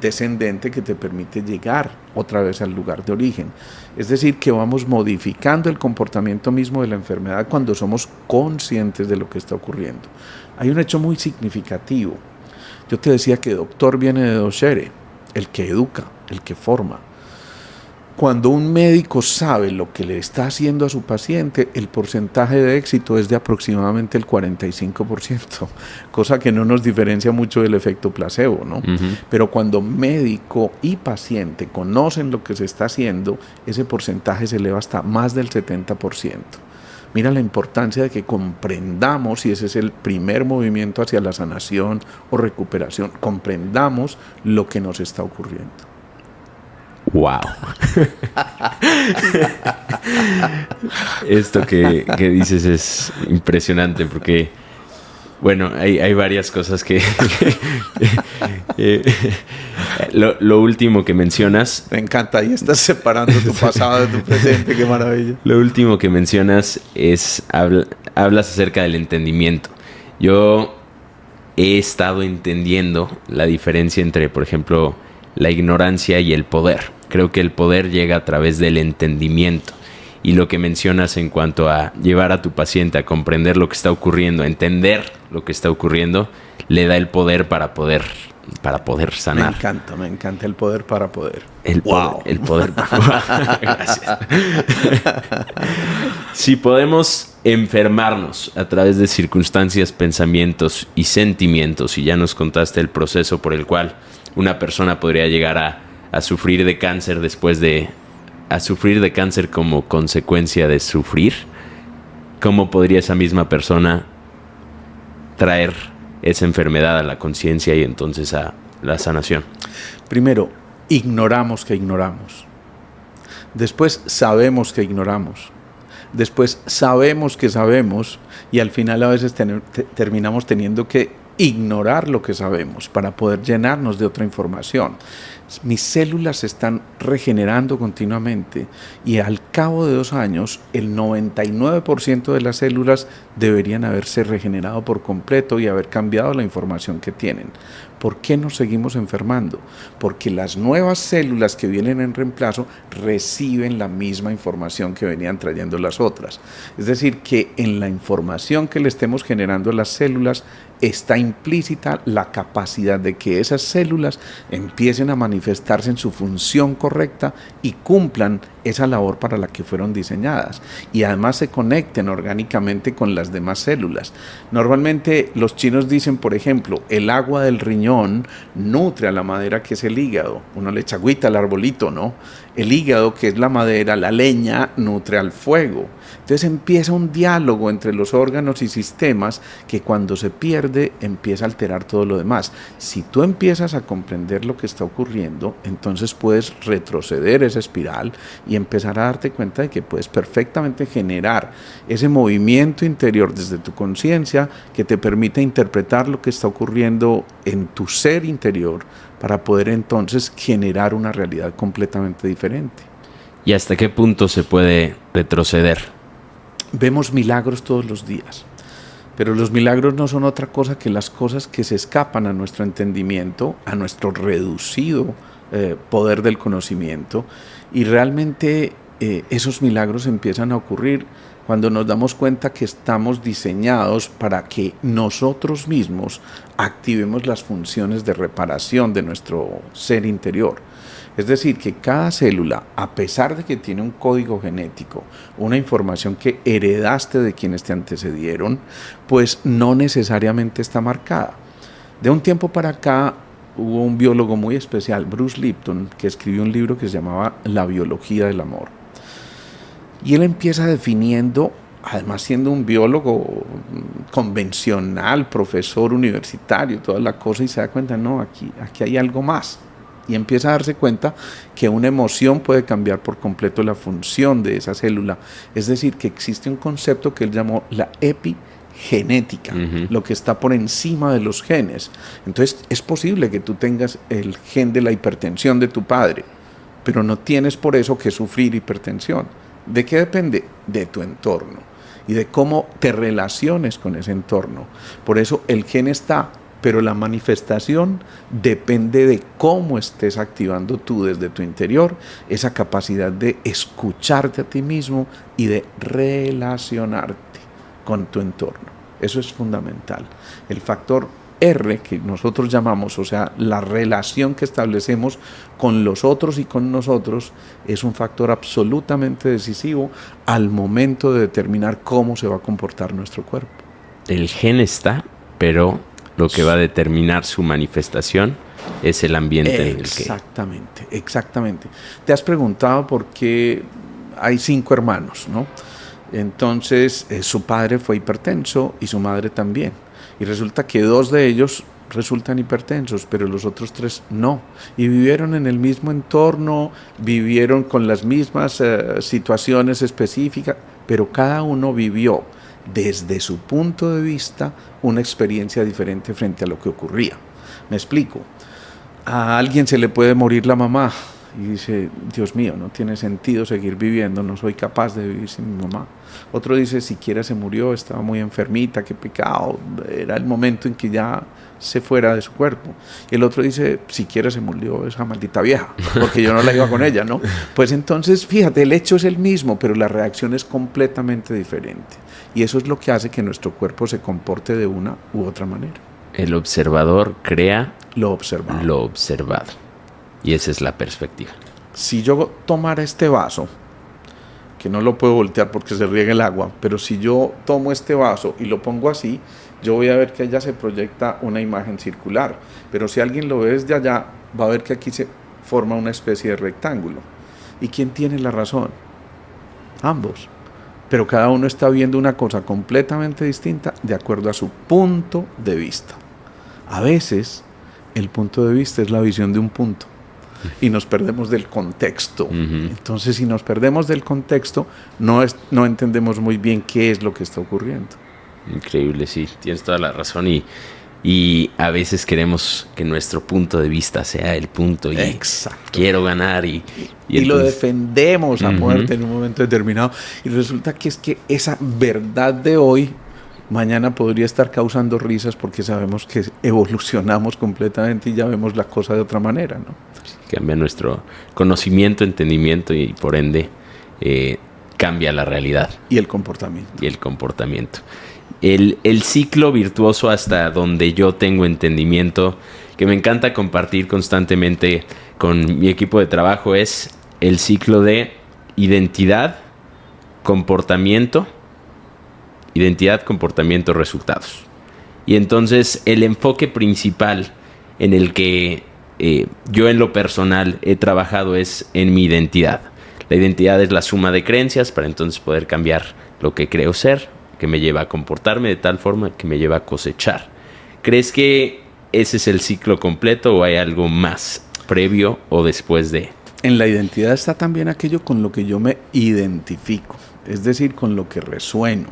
descendente que te permite llegar otra vez al lugar de origen. Es decir, que vamos modificando el comportamiento mismo de la enfermedad cuando somos conscientes de lo que está ocurriendo. Hay un hecho muy significativo. Yo te decía que doctor viene de docere, el que educa, el que forma. Cuando un médico sabe lo que le está haciendo a su paciente, el porcentaje de éxito es de aproximadamente el 45%, cosa que no nos diferencia mucho del efecto placebo, ¿no? Pero cuando médico y paciente conocen lo que se está haciendo, ese porcentaje se eleva hasta más del 70%. Mira la importancia de que comprendamos, y ese es el primer movimiento hacia la sanación o recuperación, comprendamos lo que nos está ocurriendo. ¡Wow! Esto que dices es impresionante porque, bueno, hay varias cosas que... lo último que mencionas... Me encanta, ahí estás separando tu pasado de tu presente, qué maravilla. Lo último que mencionas es, hablas acerca del entendimiento. Yo he estado entendiendo la diferencia entre, por ejemplo, la ignorancia y el poder. Creo que el poder llega a través del entendimiento. Y lo que mencionas en cuanto a llevar a tu paciente a comprender lo que está ocurriendo, a entender lo que está ocurriendo, le da el poder para poder sanar. Me encanta el poder para poder. El poder para Gracias. Si podemos enfermarnos a través de circunstancias, pensamientos y sentimientos, y ya nos contaste el proceso por el cual una persona podría llegar a sufrir de cáncer a sufrir de cáncer como consecuencia de sufrir, ¿cómo podría esa misma persona traer esa enfermedad a la conciencia y entonces a la sanación? Primero, ignoramos que ignoramos. Después, sabemos que ignoramos. Después, sabemos que sabemos, y al final a veces terminamos teniendo que ignorar lo que sabemos para poder llenarnos de otra información. Mis células se están regenerando continuamente y al cabo de 2 años el 99% de las células deberían haberse regenerado por completo y haber cambiado la información que tienen. ¿Por qué nos seguimos enfermando? Porque las nuevas células que vienen en reemplazo reciben la misma información que venían trayendo las otras. Es decir, que en la información que le estemos generando a las células está implícita la capacidad de que esas células empiecen a manifestarse en su función correcta y cumplan esa labor para la que fueron diseñadas y además se conecten orgánicamente con las demás células. Normalmente los chinos dicen, por ejemplo, el agua del riñón nutre a la madera que es el hígado. Uno le echa agüita al arbolito, ¿no? El hígado, que es la madera, la leña, nutre al fuego. Entonces empieza un diálogo entre los órganos y sistemas que cuando se pierde empieza a alterar todo lo demás. Si tú empiezas a comprender lo que está ocurriendo, entonces puedes retroceder esa espiral y empezar a darte cuenta de que puedes perfectamente generar ese movimiento interior desde tu conciencia que te permite interpretar lo que está ocurriendo en tu ser interior para poder entonces generar una realidad completamente diferente. ¿Y hasta qué punto se puede retroceder? Vemos milagros todos los días, pero los milagros no son otra cosa que las cosas que se escapan a nuestro entendimiento, a nuestro reducido poder del conocimiento, y realmente esos milagros empiezan a ocurrir cuando nos damos cuenta que estamos diseñados para que nosotros mismos activemos las funciones de reparación de nuestro ser interior. Es decir, que cada célula, a pesar de que tiene un código genético, una información que heredaste de quienes te antecedieron, pues no necesariamente está marcada. De un tiempo para acá hubo un biólogo muy especial, Bruce Lipton, que escribió un libro que se llamaba La biología del amor. Y él empieza definiendo, además siendo un biólogo convencional, profesor universitario, toda la cosa, y se da cuenta, no, aquí hay algo más. Y empieza a darse cuenta que una emoción puede cambiar por completo la función de esa célula. Es decir, que existe un concepto que él llamó la epigenética, lo que está por encima de los genes. Entonces, es posible que tú tengas el gen de la hipertensión de tu padre, pero no tienes por eso que sufrir hipertensión. ¿De qué depende? De tu entorno y de cómo te relaciones con ese entorno. Por eso el gen está pero la manifestación depende de cómo estés activando tú desde tu interior esa capacidad de escucharte a ti mismo y de relacionarte con tu entorno. Eso es fundamental. El factor R que nosotros llamamos, o sea, la relación que establecemos con los otros y con nosotros, es un factor absolutamente decisivo al momento de determinar cómo se va a comportar nuestro cuerpo. El gen está, pero lo que va a determinar su manifestación es el ambiente en el que... Exactamente. Te has preguntado por qué hay 5 hermanos, ¿no? Entonces, su padre fue hipertenso y su madre también. Y resulta que 2 de ellos resultan hipertensos, pero los otros 3 no. Y vivieron en el mismo entorno, vivieron con las mismas situaciones específicas, pero cada uno vivió desde su punto de vista una experiencia diferente frente a lo que ocurría. Me explico. A alguien se le puede morir la mamá y dice, Dios mío, no tiene sentido seguir viviendo, no soy capaz de vivir sin mi mamá. Otro dice, siquiera se murió, estaba muy enfermita, qué pecado, era el momento en que ya se fuera de su cuerpo. Y el otro dice, siquiera se murió esa maldita vieja, porque yo no la iba con ella, ¿no? Pues entonces, fíjate, el hecho es el mismo, pero la reacción es completamente diferente. Y eso es lo que hace que nuestro cuerpo se comporte de una u otra manera. El observador crea lo observado. Lo observado. Y esa es la perspectiva. Si yo tomara este vaso, que no lo puedo voltear porque se riega el agua, pero si yo tomo este vaso y lo pongo así, yo voy a ver que allá se proyecta una imagen circular. Pero si alguien lo ve desde allá, va a ver que aquí se forma una especie de rectángulo. ¿Y quién tiene la razón? Ambos. Pero cada uno está viendo una cosa completamente distinta de acuerdo a su punto de vista. A veces, el punto de vista es la visión de un punto. Y nos perdemos del contexto. Entonces, si nos perdemos del contexto, no entendemos muy bien qué es lo que está ocurriendo. Increíble, sí, tienes toda la razón. Y a veces queremos que nuestro punto de vista sea el punto. Y exacto. Quiero ganar. Y entonces, lo defendemos a muerte en un momento determinado. Y resulta que es que esa verdad de hoy, mañana podría estar causando risas porque sabemos que evolucionamos completamente y ya vemos la cosa de otra manera, ¿no? Cambia nuestro conocimiento, entendimiento y por ende cambia la realidad. Y el comportamiento. El ciclo virtuoso hasta donde yo tengo entendimiento, que me encanta compartir constantemente con mi equipo de trabajo, es el ciclo de identidad, comportamiento, resultados. Y entonces el enfoque principal en el que yo en lo personal he trabajado es en mi identidad. La identidad es la suma de creencias para entonces poder cambiar lo que creo ser, que me lleva a comportarme de tal forma que me lleva a cosechar. ¿Crees que ese es el ciclo completo o hay algo más previo o después de? En la identidad está también aquello con lo que yo me identifico, es decir, con lo que resueno.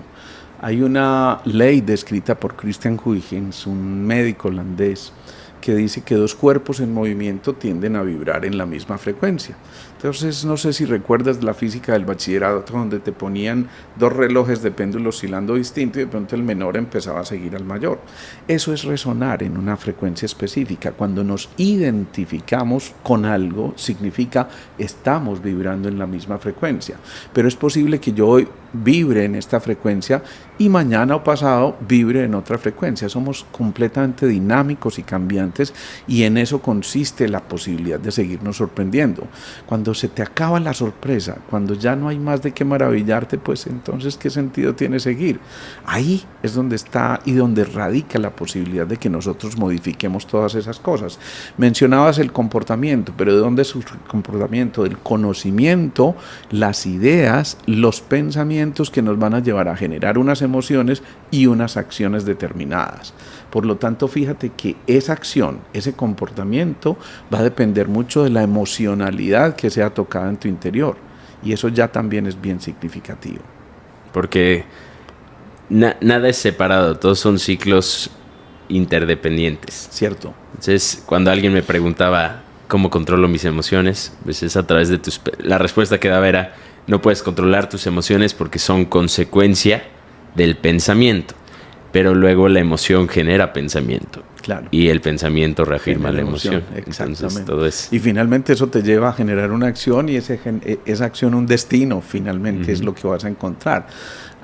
Hay una ley descrita por Christian Huygens, un médico holandés, que dice que 2 cuerpos en movimiento tienden a vibrar en la misma frecuencia. Entonces, no sé si recuerdas la física del bachillerato, donde te ponían 2 relojes de péndulo oscilando distinto y de pronto el menor empezaba a seguir al mayor. Eso es resonar en una frecuencia específica. Cuando nos identificamos con algo, significa estamos vibrando en la misma frecuencia. Pero es posible que yo hoy vibre en esta frecuencia y mañana o pasado vibre en otra frecuencia. Somos completamente dinámicos y cambiantes y en eso consiste la posibilidad de seguirnos sorprendiendo. Cuando se te acaba la sorpresa, cuando ya no hay más de qué maravillarte, pues entonces ¿qué sentido tiene seguir? Ahí es donde está y donde radica la posibilidad de que nosotros modifiquemos todas esas cosas. Mencionabas el comportamiento, pero ¿de dónde surge el comportamiento? Del conocimiento, las ideas, los pensamientos que nos van a llevar a generar unas emociones y unas acciones determinadas. Por lo tanto, fíjate que esa acción, ese comportamiento va a depender mucho de la emocionalidad que sea tocada en tu interior. Y eso ya también es bien significativo. Porque nada es separado, todos son ciclos interdependientes. Cierto. Entonces, cuando alguien me preguntaba cómo controlo mis emociones, pues es a través de la respuesta que daba era: no puedes controlar tus emociones porque son consecuencia del pensamiento. pero luego la emoción genera pensamiento. Claro. Y el pensamiento reafirma la emoción. Exactamente. Entonces, todo es... Y finalmente eso te lleva a generar una acción y esa acción un destino, finalmente es lo que vas a encontrar.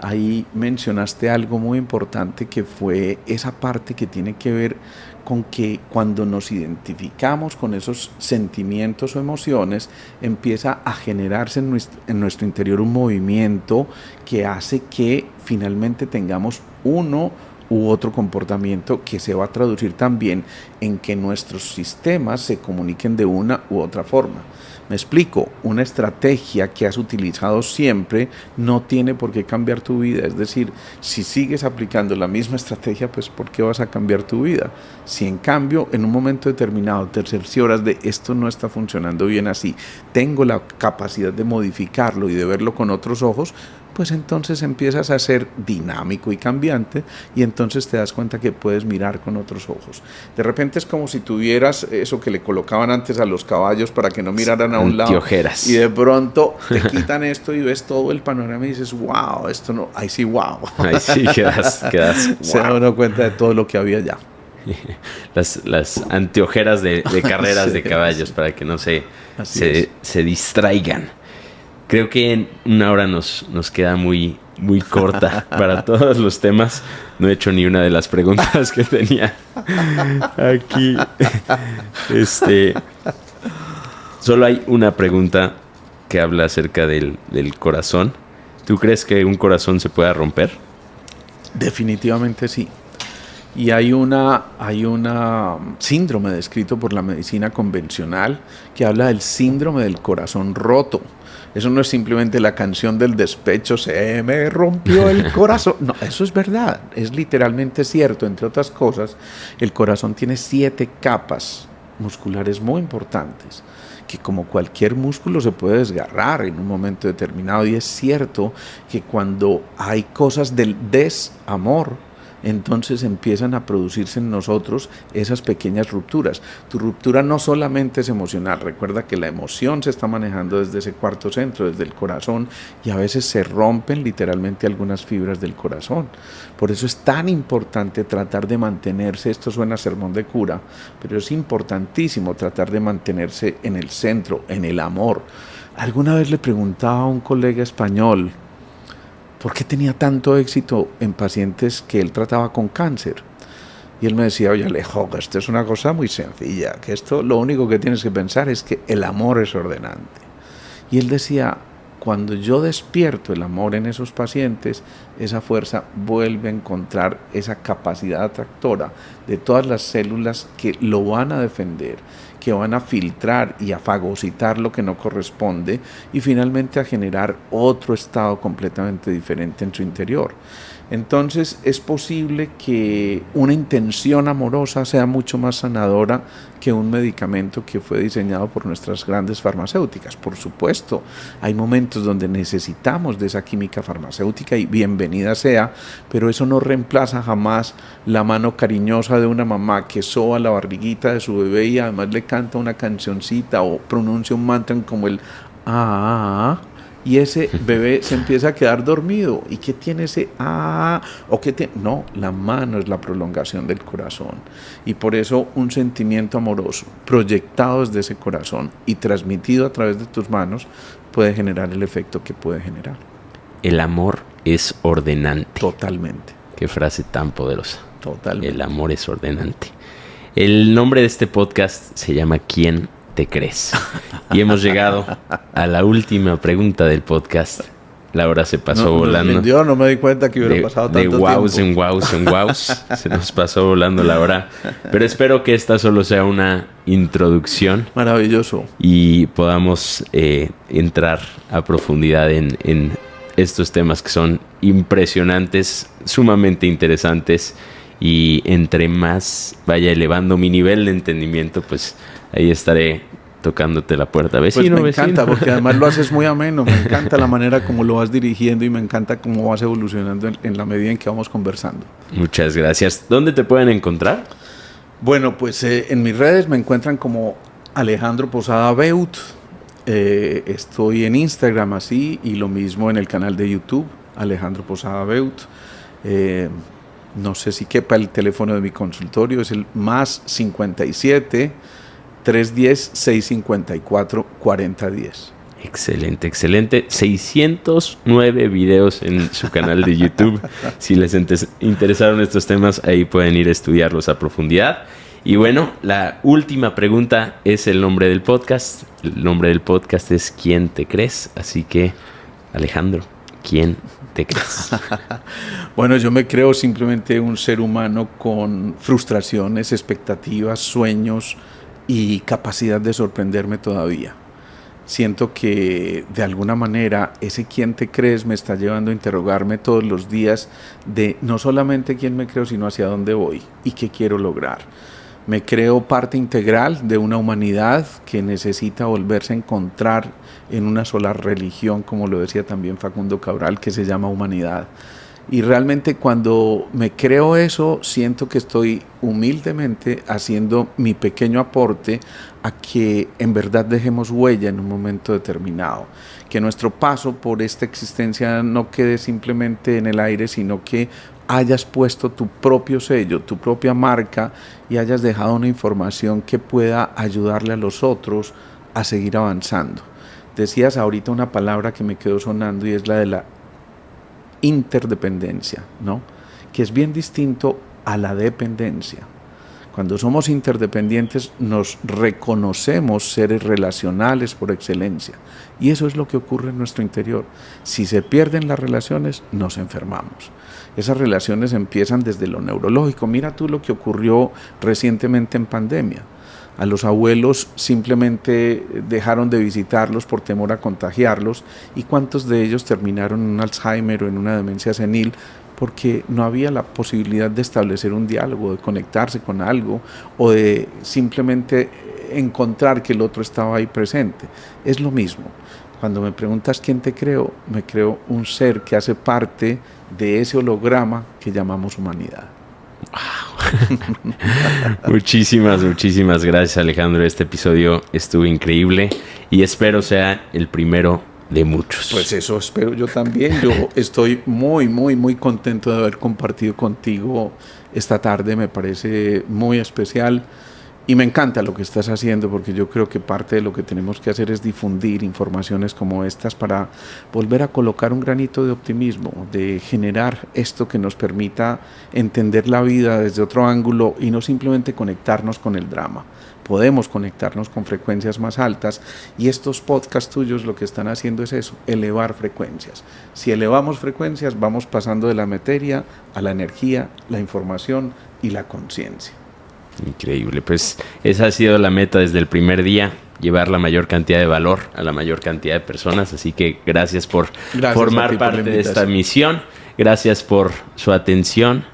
Ahí mencionaste algo muy importante que fue esa parte que tiene que ver con que cuando nos identificamos con esos sentimientos o emociones, empieza a generarse en nuestro interior un movimiento que hace que finalmente tengamos uno u otro comportamiento que se va a traducir también en que nuestros sistemas se comuniquen de una u otra forma. Me explico, una estrategia que has utilizado siempre no tiene por qué cambiar tu vida. Es decir, si sigues aplicando la misma estrategia, pues ¿por qué vas a cambiar tu vida? Si en cambio, en un momento determinado te cercioras de esto no está funcionando bien así, tengo la capacidad de modificarlo y de verlo con otros ojos, pues entonces empiezas a ser dinámico y cambiante y entonces te das cuenta que puedes mirar con otros ojos. De repente es como si tuvieras eso que le colocaban antes a los caballos para que no miraran a un lado. Antiojeras. Y de pronto te quitan esto y ves todo el panorama y dices, wow, esto no, ahí sí, wow. Ahí sí quedas wow. Se da uno cuenta de todo lo que había allá. Las anteojeras de carreras sí, de caballos para que no se distraigan. Creo que en una hora nos queda muy corta para todos los temas. No he hecho ni una de las preguntas que tenía aquí. Solo hay una pregunta que habla acerca del corazón. ¿Tú crees que un corazón se pueda romper? Definitivamente sí. Y hay una síndrome descrito por la medicina convencional que habla del síndrome del corazón roto. Eso no es simplemente la canción del despecho, se me rompió el corazón. No, eso es verdad, es literalmente cierto. Entre otras cosas, el corazón tiene 7 capas musculares muy importantes, que como cualquier músculo se puede desgarrar en un momento determinado. Y es cierto que cuando hay cosas del desamor, entonces empiezan a producirse en nosotros esas pequeñas rupturas. Tu ruptura no solamente es emocional, recuerda que la emoción se está manejando desde ese cuarto centro, desde el corazón, y a veces se rompen literalmente algunas fibras del corazón. Por eso es tan importante tratar de mantenerse, esto suena a sermón de cura, pero es importantísimo tratar de mantenerse en el centro, en el amor. Alguna vez le preguntaba a un colega español, ¿por qué tenía tanto éxito en pacientes que él trataba con cáncer? Y él me decía, oye Alejo, esto es una cosa muy sencilla, que esto lo único que tienes que pensar es que el amor es ordenante. Y él decía, cuando yo despierto el amor en esos pacientes, esa fuerza vuelve a encontrar esa capacidad atractora de todas las células que lo van a defender, que van a filtrar y a fagocitar lo que no corresponde y finalmente a generar otro estado completamente diferente en su interior. Entonces es posible que una intención amorosa sea mucho más sanadora que un medicamento que fue diseñado por nuestras grandes farmacéuticas. Por supuesto, hay momentos donde necesitamos de esa química farmacéutica y bienvenida sea, pero eso no reemplaza jamás la mano cariñosa de una mamá que soba la barriguita de su bebé y además le canta una cancioncita o pronuncia un mantra como el y ese bebé se empieza a quedar dormido. ¿Y qué tiene ese o qué tiene? No, la mano es la prolongación del corazón. Y por eso un sentimiento amoroso proyectado desde ese corazón y transmitido a través de tus manos puede generar el efecto que puede generar. El amor es ordenante. Totalmente. Qué frase tan poderosa. Totalmente. El amor es ordenante. El nombre de este podcast se llama ¿Quién te crees? Y hemos llegado a la última pregunta del podcast. La hora se pasó volando. Yo no me di cuenta que hubiera pasado tanto tiempo. De wows en wows. Se nos pasó volando la hora. Pero espero que esta solo sea una introducción. Maravilloso. Y podamos entrar a profundidad en estos temas que son impresionantes, sumamente interesantes. Y entre más vaya elevando mi nivel de entendimiento, pues ahí estaré tocándote la puerta. Vecino, pues me encanta, porque además lo haces muy ameno. Me encanta la manera como lo vas dirigiendo y me encanta cómo vas evolucionando en la medida en que vamos conversando. Muchas gracias. ¿Dónde te pueden encontrar? Bueno, pues en mis redes me encuentran como Alejandro Posada Beut. Estoy en Instagram así y lo mismo en el canal de YouTube, Alejandro Posada Beut. No sé si quepa el teléfono de mi consultorio, es el +57 310 654 4010. Excelente, excelente. 609 videos en su canal de YouTube. Si les interesaron estos temas, ahí pueden ir a estudiarlos a profundidad. Y bueno, la última pregunta es el nombre del podcast. El nombre del podcast es ¿Quién te crees? Así que, Alejandro, ¿quién te crees? Bueno, yo me creo simplemente un ser humano con frustraciones, expectativas, sueños y capacidad de sorprenderme todavía. Siento que de alguna manera ese quién te crees me está llevando a interrogarme todos los días de no solamente quién me creo, sino hacia dónde voy y qué quiero lograr. Me creo parte integral de una humanidad que necesita volverse a encontrar en una sola religión, como lo decía también Facundo Cabral, que se llama humanidad. Y realmente cuando me creo eso, siento que estoy humildemente haciendo mi pequeño aporte a que en verdad dejemos huella en un momento determinado. Que nuestro paso por esta existencia no quede simplemente en el aire, sino que hayas puesto tu propio sello, tu propia marca y hayas dejado una información que pueda ayudarle a los otros a seguir avanzando. Decías ahorita una palabra que me quedó sonando y es la de la interdependencia, ¿no? Que es bien distinto a la dependencia. Cuando somos interdependientes nos reconocemos seres relacionales por excelencia y eso es lo que ocurre en nuestro interior. Si se pierden las relaciones, nos enfermamos. Esas relaciones empiezan desde lo neurológico. Mira tú lo que ocurrió recientemente en pandemia. A los abuelos simplemente dejaron de visitarlos por temor a contagiarlos y cuántos de ellos terminaron en un Alzheimer o en una demencia senil porque no había la posibilidad de establecer un diálogo, de conectarse con algo o de simplemente encontrar que el otro estaba ahí presente. Es lo mismo. Cuando me preguntas quién te creo, me creo un ser que hace parte de ese holograma que llamamos humanidad. Wow. Muchísimas gracias, Alejandro. Este episodio estuvo increíble y espero sea el primero de muchos. Pues eso espero yo también. Yo estoy muy contento de haber compartido contigo esta tarde. Me parece muy especial y me encanta lo que estás haciendo porque yo creo que parte de lo que tenemos que hacer es difundir informaciones como estas para volver a colocar un granito de optimismo, de generar esto que nos permita entender la vida desde otro ángulo y no simplemente conectarnos con el drama. Podemos conectarnos con frecuencias más altas y estos podcasts tuyos lo que están haciendo es eso, elevar frecuencias. Si elevamos frecuencias vamos pasando de la materia a la energía, la información y la conciencia. Increíble, pues esa ha sido la meta desde el primer día, llevar la mayor cantidad de valor a la mayor cantidad de personas, así que gracias por formar parte de esta misión, gracias por su atención,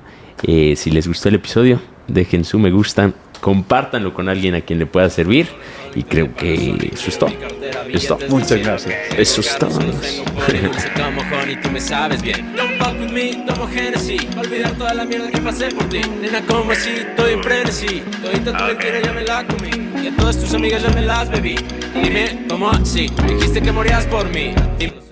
si les gustó el episodio, dejen su me gusta, compártanlo con alguien a quien le pueda servir y creo que eso es todo. Muchas gracias. Eso es todo. Tú me sabes bien. Don't fuck with me, tomo Genesis. Olvidar toda la mierda que pasé por ti. Nena, como así, estoy en frenesí. Todita tu mentira ya me la comí. Y a todas tus amigas ya me las bebí. Dime, ¿cómo así? Dijiste que morías por mí. Dime.